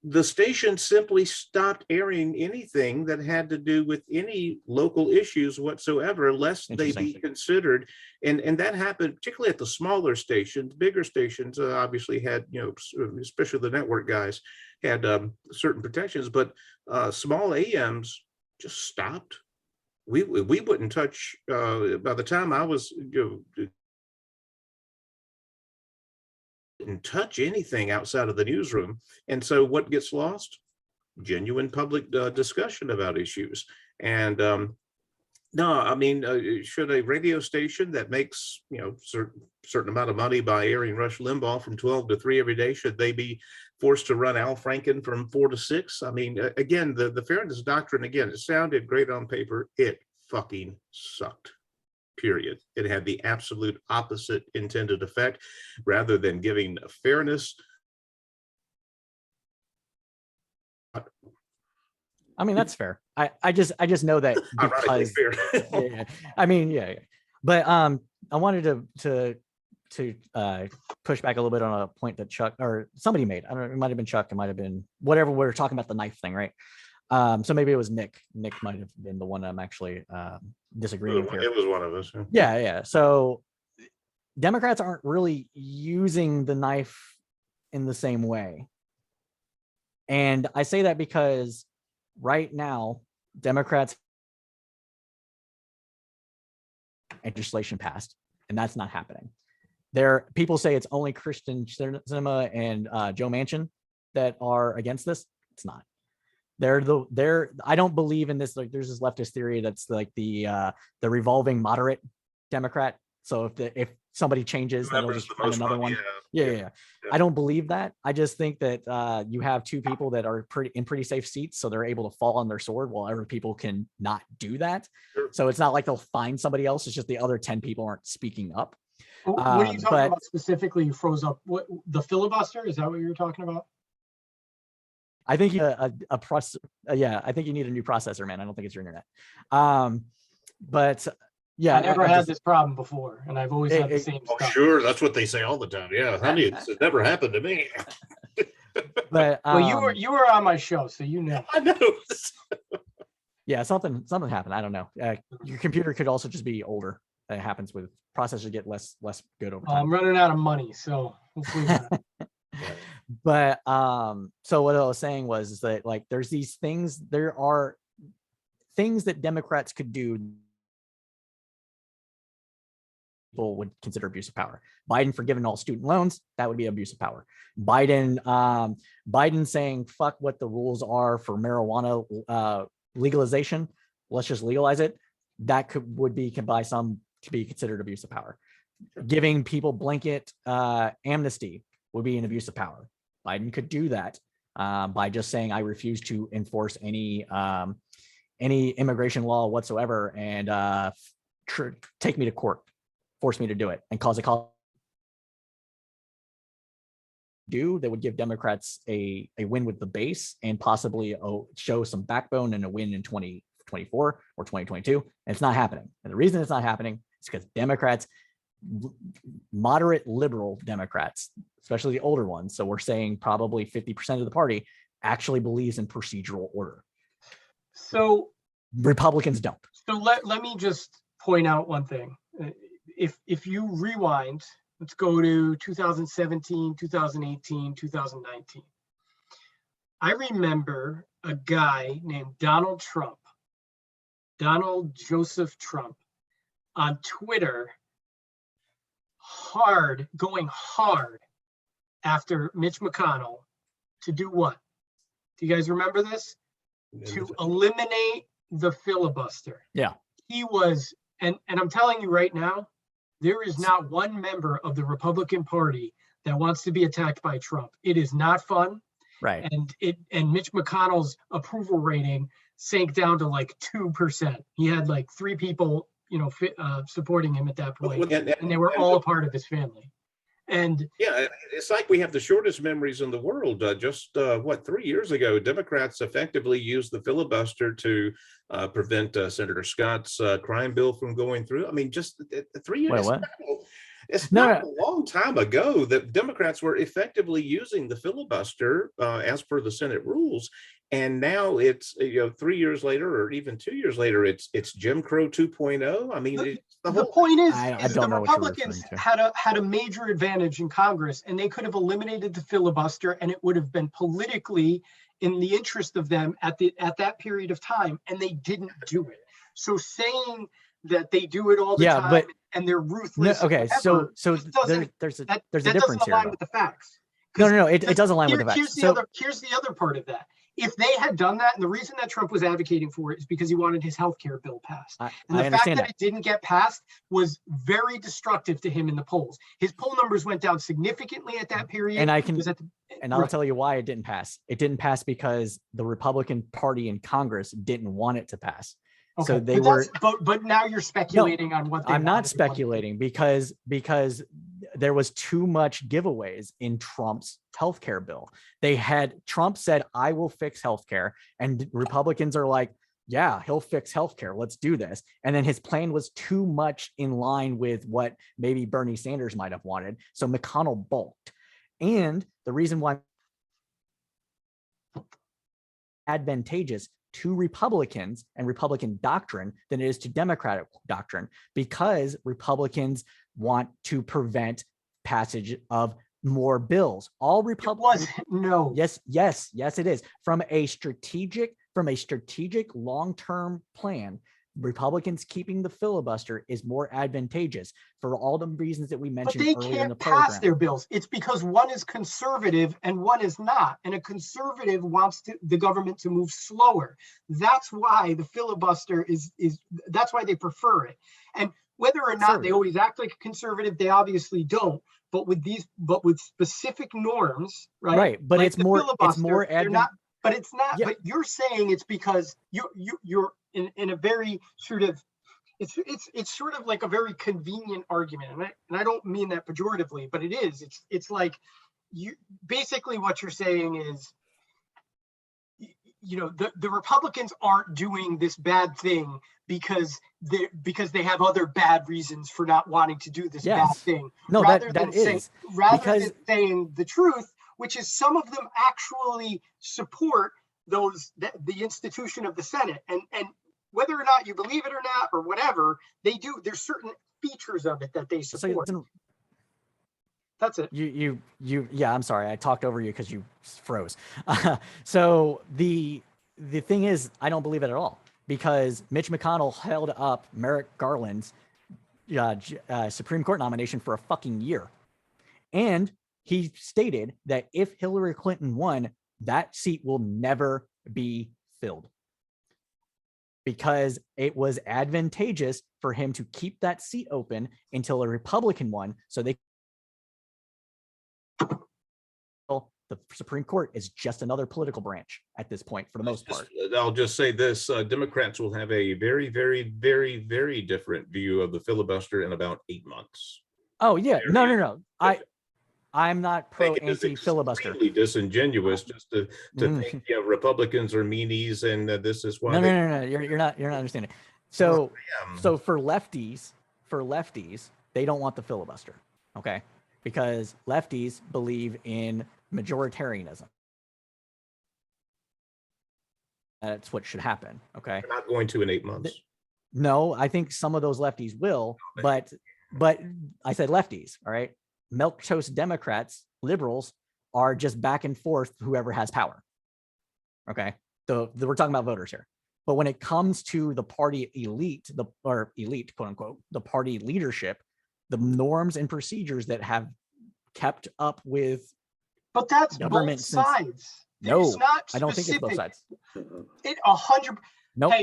The station simply stopped airing anything that had to do with any local issues whatsoever, lest they be considered. And that happened particularly at the smaller stations. Bigger stations obviously had, especially the network guys, had certain protections, but small AMs just stopped. We wouldn't touch, by the time I was, didn't touch anything outside of the newsroom. And so what gets lost? Genuine public discussion about issues. And no, I mean, should a radio station that makes, certain amount of money by airing Rush Limbaugh from 12 to 3 every day, should they be forced to run Al Franken from 4 to 6? I mean, again, the fairness doctrine, again, it sounded great on paper. It fucking sucked. Period. It had the absolute opposite intended effect. Rather than giving fairness, I mean, that's fair. I just know that Ironically because fair. yeah. I mean, yeah. But I wanted to push back a little bit on a point that Chuck or somebody made. I don't know, it might have been Chuck, it might have been whatever. We were talking about the knife thing, right? So maybe it was Nick. Nick might have been the one I'm actually disagreeing with here. It was one of us. Yeah. So Democrats aren't really using the knife in the same way. And I say that because right now, Democrats legislation passed, and that's not happening. People say it's only Christian Cinema and Joe Manchin that are against this. It's not. I don't believe in this. Like, there's this leftist theory that's like the revolving moderate Democrat. So if somebody changes, then they'll just find another one. Yeah. I don't believe that. I just think that you have two people that are pretty safe seats, so they're able to fall on their sword while other people can not do that. Sure. So it's not like they'll find somebody else. It's just the other 10 people aren't speaking up. What are you talking about specifically? You froze up. What, the filibuster? Is that what you're talking about? I think I think you need a new processor, man. I don't think it's your internet. But yeah, I never had this problem before, and I've always had the same Oh, stuff. sure. That's what they say all the time. Yeah, honey, it never happened to me. But Well, you were on my show, so you know. I know. yeah, something happened. I don't know. Your computer could also just be older. That happens with processors get less good over time. I'm running out of money, so hopefully not. But so what I was saying was that like there are things that Democrats could do people would consider abuse of power. Biden forgiving all student loans, that would be abuse of power. Biden saying fuck what the rules are for marijuana legalization, let's just legalize it. That would be considered abuse of power. Giving people blanket amnesty would be an abuse of power. Biden could do that by just saying I refuse to enforce any immigration law whatsoever and take me to court, force me to do it, and cause a call that would give Democrats a win with the base and possibly show some backbone and a win in 2024 or 2022. And it's not happening. And the reason it's not happening is because Democrats, moderate liberal Democrats, especially the older ones, so we're saying probably 50% of the party actually believes in procedural order. So Republicans don't. So let me just point out one thing. If you rewind, let's go to 2017, 2018, 2019. I remember a guy named Donald Joseph Trump, on Twitter, going hard after Mitch McConnell to do what? Do you guys remember this? To eliminate the filibuster. Yeah. He was, and I'm telling you right now, there is not one member of the Republican Party that wants to be attacked by Trump. It is not fun. Right. And Mitch McConnell's approval rating sank down to like 2%. He had like 3 people, supporting him at that point, and they were all a part of his family. And yeah, it's like we have the shortest memories in the world. Just 3 years ago, Democrats effectively used the filibuster to prevent Senator Scott's crime bill from going through. I mean, just 3 years. Wait, what? It's not a long time ago that Democrats were effectively using the filibuster as per the Senate rules. And now it's 3 years later, or even 2 years later, it's Jim Crow 2.0. I mean, the point is, the Republicans had a major advantage in Congress, and they could have eliminated the filibuster, and it would have been politically in the interest of them at that period of time, and they didn't do it. So saying that they do it all the time and they're ruthless. No, okay, so there's a difference here. Align with the facts. No, it does align with the facts. Here's the other part of that. If they had done that, and the reason that Trump was advocating for it is because he wanted his health care bill passed. And the fact that it didn't get passed was very destructive to him in the polls. His poll numbers went down significantly at that period. And I'll tell you why it didn't pass. It didn't pass because the Republican Party in Congress didn't want it to pass. So Okay, they but were. but now you're speculating on what they I'm not wanted and what they speculating because there was too much giveaways in Trump's healthcare bill. Trump said, I will fix healthcare. And Republicans are like, yeah, he'll fix healthcare. Let's do this. And then his plan was too much in line with what maybe Bernie Sanders might have wanted. So McConnell balked. And the reason why advantageous to Republicans and Republican doctrine than it is to Democratic doctrine, because Republicans want to prevent passage of more bills. All Republicans. No. Yes, it is. From a strategic long-term plan, Republicans keeping the filibuster is more advantageous for all the reasons that we But mentioned they earlier in the can't pass program. their bills. It's because one is conservative and one is not. And a conservative wants the government to move slower. That's why the filibuster is that's why they prefer it. And whether or not they always act like a conservative, they obviously don't. But with specific norms, right? Right, but like it's the more filibuster, they're not. But it's not. Yeah. But you're saying it's because you're in a very sort of. It's sort of like a very convenient argument, and I don't mean that pejoratively, but it is. It's like you basically what you're saying is, the Republicans aren't doing this bad thing because they have other bad reasons for not wanting to do this bad thing. No, rather that than is than saying the truth, which is some of them actually support the institution of the Senate, and whether or not you believe it or not or whatever they do, there's certain features of it that they support. That's it. Yeah, I'm sorry. I talked over you because you froze. So the thing is, I don't believe it at all, because Mitch McConnell held up Merrick Garland's Supreme Court nomination for a fucking year. And he stated that if Hillary Clinton won, that seat will never be filled, because it was advantageous for him to keep that seat open until a Republican won, so they. The Supreme Court is just another political branch at this point, for the most part. I'll just say this: Democrats will have a very, very, very, very different view of the filibuster in about 8 months. Oh yeah, no. I'm not pro anti-filibuster. Completely disingenuous just to think Republicans are meanies, and this is why. No. You're not understanding. So for lefties, they don't want the filibuster. Okay. Because lefties believe in majoritarianism. That's what should happen. Okay. They're not going to in 8 months. No, I think some of those lefties will, but I said lefties. All right. Milquetoast Democrats, liberals are just back and forth, whoever has power. Okay. So we're talking about voters here. But when it comes to the party elite, elite, quote unquote, the party leadership, the norms and procedures that have kept up with. But that's both sides. No, I don't think it's both sides. It 100. Nope.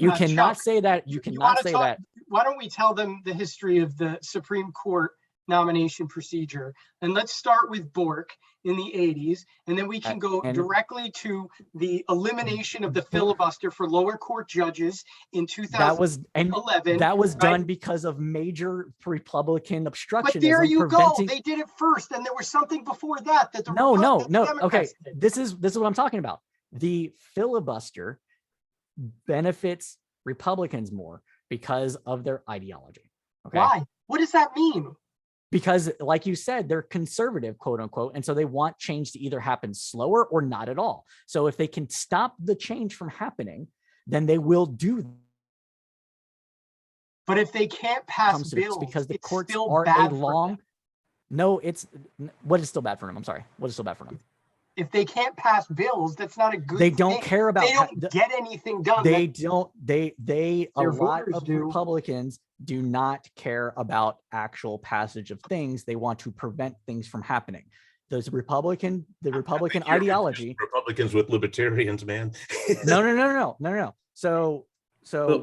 You cannot say that. You cannot say that. Why don't we tell them the history of the Supreme Court nomination procedure? And let's start with Bork in the 80s, and then we can go directly to the elimination of the filibuster for lower court judges in 2011. That was done because of major Republican obstructionism. But there you go. They did it first, and there was something before that the no. Okay, this is what I'm talking about. The filibuster benefits Republicans more because of their ideology. Okay? Why? What does that mean? Because, like you said, they're conservative, quote unquote. And so they want change to either happen slower or not at all. So if they can stop the change from happening, then they will do that. But if they can't pass bills, because the courts are a long. No, what is still bad for them? I'm sorry. What is still bad for them? If they can't pass bills, that's not a good thing. They don't care about. They don't get anything done. They don't. A lot of Republicans do not care about actual passage of things. They want to prevent things from happening. The Republican ideology. Republicans with libertarians, man. No. So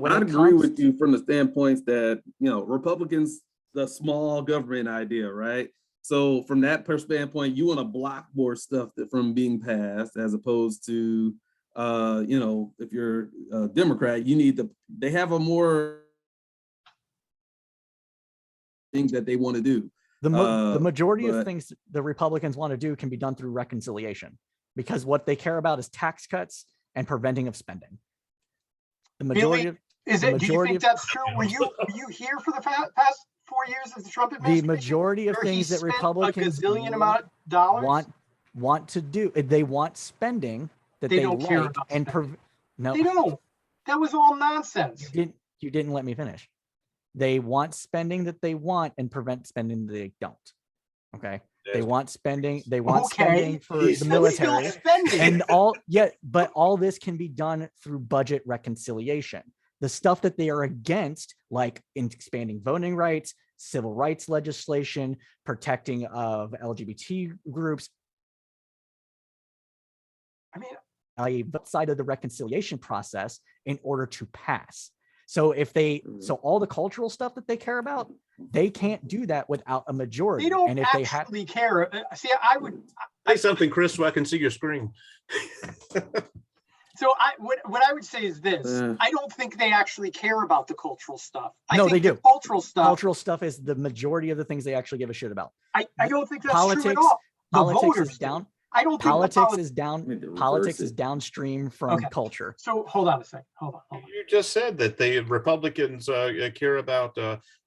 I agree with you from the standpoints that, Republicans, the small government idea, right? So from that standpoint, you want to block more stuff from being passed as opposed to You know, if you're a Democrat, you need to, they have a more things that they want to do. The majority of but- things the Republicans want to do can be done through reconciliation, because what they care about is tax cuts and preventing of spending. The majority of Is the it, do you majority think of- that's true? Were you here for the past 4 years of the Trump the administration? majority of where he things that spent Republicans a gazillion amount of dollars? want to do, they want spending that They they don't care like about and no, They don't. That was all nonsense. you didn't let me finish. They want spending that they want and prevent spending that they don't. Okay. They want spending Okay, for he's the still military spending. and but all this can be done through budget reconciliation. The stuff that they are against, like in expanding voting rights, civil rights legislation, protecting of LGBT groups, I mean, a side of the reconciliation process in order to pass. So if they, so all the cultural stuff that they care about, they can't do that without a majority. they don't And if they have, actually care. See, I would. Say something, Chris, so I can see your screen. So what I would say is this: I don't think they actually care about the cultural stuff. I No, think they the do. Cultural stuff. is the majority of the things they actually give a shit about. I don't think that's true at Politics, all. The politics voters is do. down. I don't think Politics the is down. Need to reverse Politics it. is downstream from Okay. culture. So hold on a second. Hold on. You just said that the Republicans care about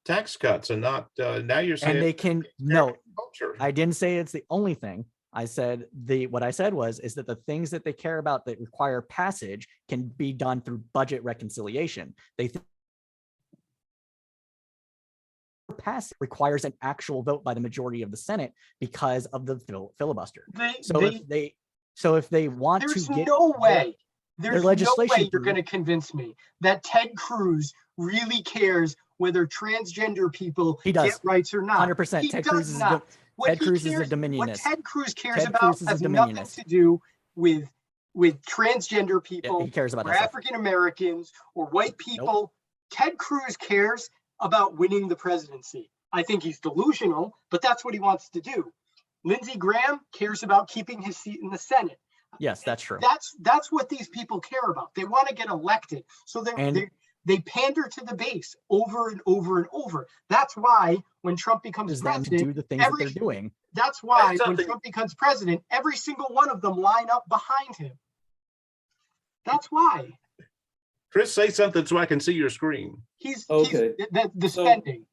tax cuts and not, now you're saying. And they can, no, Culture. I didn't say it's the only thing. I said what I said is that the things that they care about that require passage can be done through budget reconciliation. They pass requires an actual vote by the majority of the Senate because of the filibuster. So if they want to There's get no way. There's no legislation way you're through. going to convince me that Ted Cruz really cares whether transgender people He does. get rights or not. 100%. He Ted does Cruz is not. What Ted he Cruz is a cares- What dominionist. Ted Cruz cares Ted about Cruz is a has nothing dominionist. to do with transgender Yeah, people he cares about or that stuff. African Americans or white people. Ted Cruz cares about winning the presidency. I think he's delusional, but that's what he wants to do. Lindsey Graham cares about keeping his seat in the Senate. Yes, that's true. That's what these people care about. They want to get elected, so they pander to the base over and over and over. That's why when Trump becomes Is them to do president, the things that they're doing. that's why when something- Trump becomes president, every single one of them line up behind him. That's why Chris, say something so I can see your screen. he's Okay. the So- spending.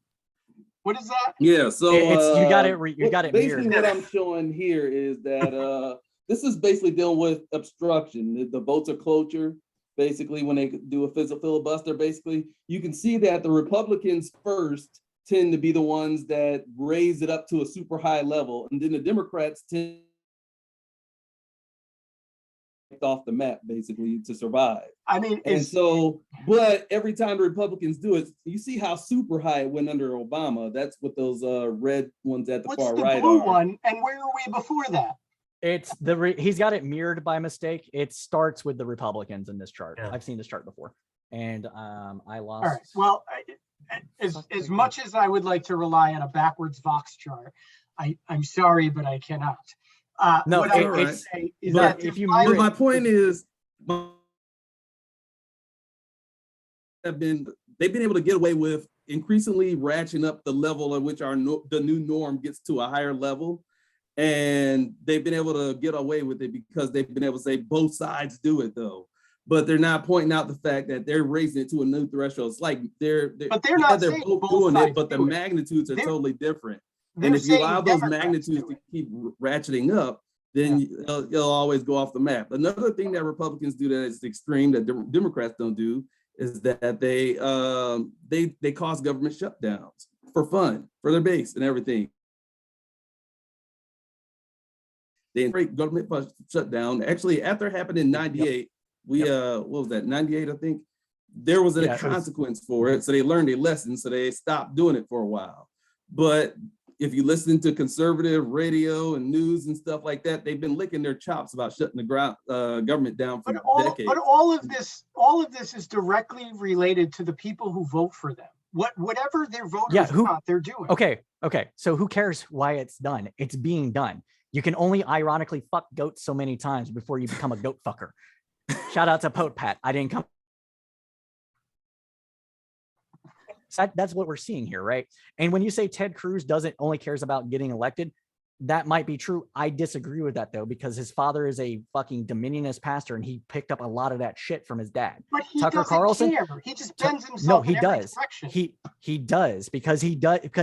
What is that? Yeah, so It's you got it. You got it basically mirrored. what I'm showing here is that this is basically dealing with obstruction, the voter cloture. Basically, when they do a filibuster, basically, you can see that the Republicans first tend to be the ones that raise it up to a super high level, and then the Democrats tend off the map basically to survive. I mean, And so, but every time the Republicans do it, you see how super high it went under Obama. That's what those red ones at the what's far the right blue are. one, and where are we before that? It's he's got it mirrored by mistake. It starts with the Republicans in this chart. Yeah. I've seen this chart before, and I lost. All right. Well, as much as I would like to rely on a backwards Vox chart, I'm sorry, but I cannot. No, what I all would right. say is But that if you I- But my point is, they've been able to get away with increasingly ratcheting up the level at which the new norm gets to a higher level. And they've been able to get away with it because they've been able to say both sides do it though. But they're not pointing out the fact that they're raising it to a new threshold. It's like But they're not saying both both doing sides it, but the do it. magnitudes are They're- totally different. they're And if you saying allow those Democrats magnitudes do to it. keep ratcheting up, then you'll always go off the map. Another thing that Republicans do that is extreme that Democrats don't do is that they cause government shutdowns for fun, for their base and everything. They break government shutdown. Actually, after it happened in '98, what was that? '98, I think. There was a Yeah, it was- consequence for it, so they learned a lesson, so they stopped doing it for a while. But if you listen to conservative radio and news and stuff like that, they've been licking their chops about shutting the government down for decades. But all of this is directly related to the people who vote for them. Whatever their voters want, they're doing. Okay. So who cares why it's done? It's being done. You can only ironically fuck goats so many times before you become a goat fucker. Shout out to Pote Pat. I didn't come. So that's what we're seeing here, right? And when you say Ted Cruz doesn't only cares about getting elected, that might be true. I disagree with that though, because his father is a fucking Dominionist pastor and he picked up a lot of that shit from his dad. But he Tucker doesn't Carlson- care. He just bends No, himself he in every does. direction. He does because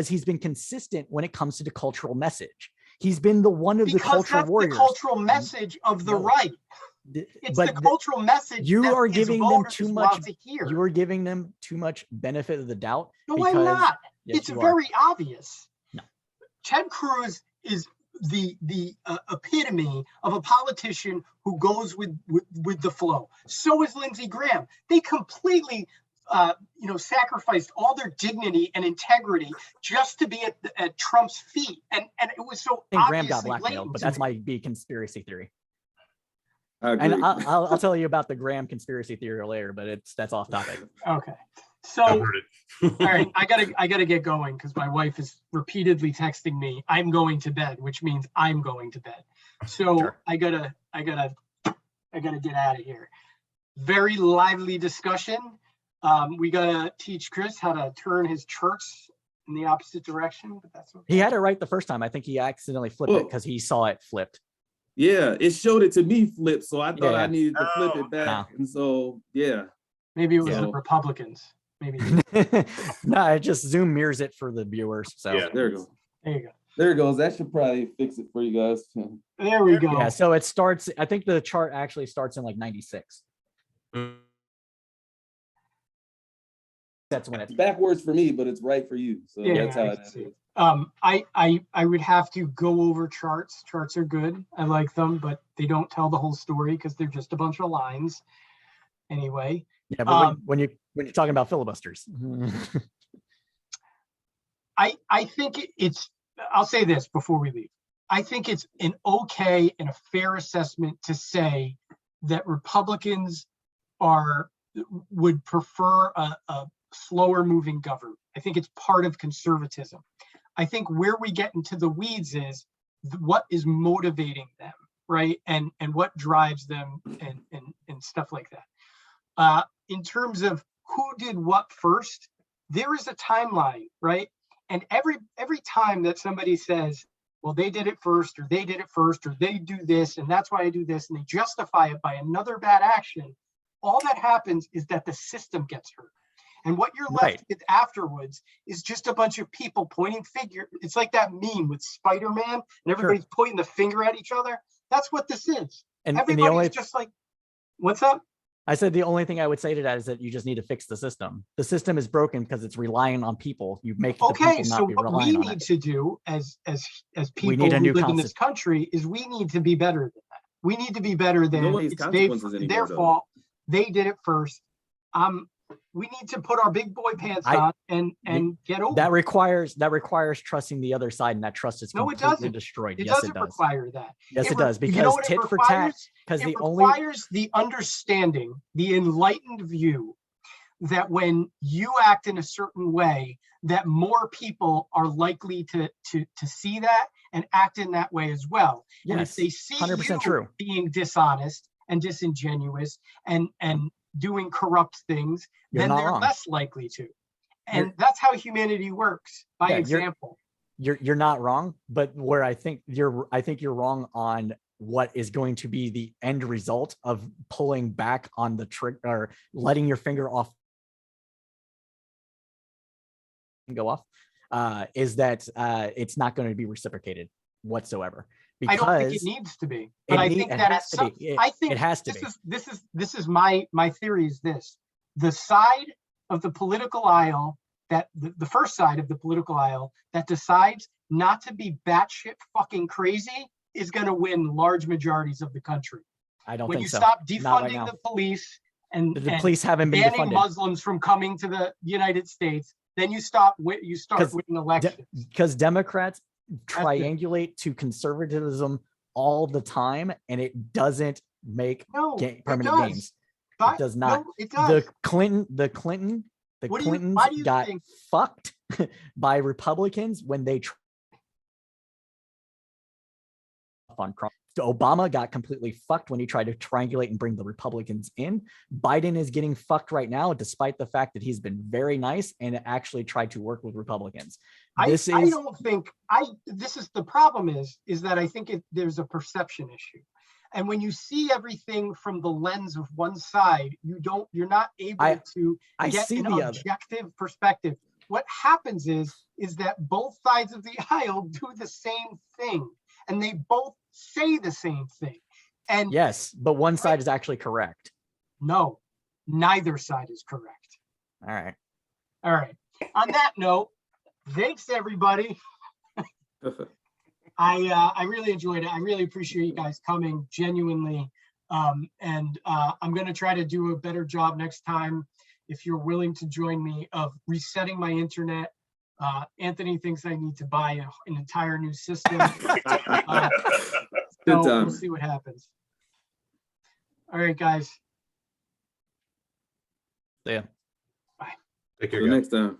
he's been consistent when it comes to the cultural message. He's been the one of the because cultural that's warriors. the cultural message of the No. right. It's the cultural message you that are his giving them voters too want much. to hear. You are giving them too much benefit of the doubt. No, because, I'm not. Yes, It's you are. very obvious. No. Ted Cruz is the epitome of a politician who goes with the flow. So is Lindsey Graham. They completely sacrificed all their dignity and integrity just to be at Trump's feet, and it was so I think Graham got obviously blackmailed, blatant but to that's me. my conspiracy theory. I agree. And I'll tell you about the Graham conspiracy theory later, but that's off topic. Okay, I've so heard it. all right, I gotta get going because my wife is repeatedly texting me, I'm going to bed, which means I'm going to bed. So Sure. I gotta get out of here. Very lively discussion. We gotta teach Chris how to turn his charts in the opposite direction, but that's okay. He had it right the first time. I think he accidentally flipped it Well- because he saw it flipped. Yeah, it showed it to me flip, so I thought Yeah. I needed to flip Oh, it back. no. And so, yeah. Maybe it was Yeah. the Republicans. Maybe. No, it just Zoom mirrors it for the viewers. So Yeah. There it goes. There you go. There it goes. That should probably fix it for you guys. There we go. yeah, so it starts. I think the chart actually starts in like 96. That's when It's it's backwards for me, but it's right for you. So Yeah, that's I how can it see is. it. I would have to go over charts. Charts are good. I like them, but they don't tell the whole story because they're just a bunch of lines. Anyway, yeah. But when you're talking about filibusters, I think it's, I'll say this before we leave. I think it's an okay and a fair assessment to say that Republicans would prefer a slower moving government. I think it's part of conservatism. I think where we get into the weeds is what is motivating them, right? And what drives them and stuff like that. In terms of who did what first, there is a timeline, right? And every time that somebody says, well, they did it first, or they did it first, or they do this, and that's why I do this, and they justify it by another bad action, all that happens is that the system gets hurt. And what you're left Right. with afterwards is just a bunch of people pointing finger. It's like that meme with Spider-Man and everybody's pointing the finger at each other. That's what this is. and the Everybody's only just like, what's up? I said the only thing I would say to that is that you just need to fix the system. The system is broken because it's relying on people. You make the Okay, people so not be what we relying on need it. to do as people need a who new live in this country is we need to be better than that. We need to be better than No one's it's consequences their anymore, though. fault. They did it first. We need to put our big boy pants on and get over That it. requires trusting the other side, and that trust is No, it completely doesn't. destroyed. It Yes, doesn't it does. require that. Yes, it does, You know because what it tit for tat. requires? Because It the only requires the understanding, the enlightened view that when you act in a certain way, that more people are likely to see that and act in that way as well. And if yes, they see 100% you true. being dishonest and disingenuous and doing corrupt things, You're then not they're wrong. less likely to. And You're- that's how humanity works, by Yeah, example. You're not wrong, but where I think you're wrong on what is going to be the end result of pulling back on the trick or letting your finger off and go off, is that it's not going to be reciprocated whatsoever. I don't think it Because needs to be, but I think it that has at to some, be. I think It has to be. this is my theory is this: the side of the political aisle that the first side of the political aisle that decides not to be batshit fucking crazy is going to win large majorities of the country. I don't When think you so. stop Not right defunding now. the police and The police haven't been banning defunded Muslims from coming to the United States, then you start 'Cause winning elections. because Democrats it. triangulate to conservatism all the time, and it doesn't make No, permanent it does. gains. But- does not. No, it does. The Clintons What do you- why do you got think- fucked by Republicans when they on crime. Obama got completely fucked when he tried to triangulate and bring the Republicans in. Biden is getting fucked right now, despite the fact that he's been very nice and actually tried to work with Republicans. I This don't think this is the problem is that I think there's a perception issue. And when you see everything from the lens of one side, you're not able to get an objective perspective. What happens is that both sides of the aisle do the same thing, and they both say the same thing. And yes, but one side is actually correct. No, neither side is correct. All right. All right. On that note, thanks everybody. I really enjoyed it. I really appreciate you guys coming, genuinely. And I'm going to try to do a better job next time, if you're willing to join me, of resetting my internet. Anthony thinks I need to buy an entire new system. So we'll see what happens. All right, guys. Yeah. Take care, Till guys. next time.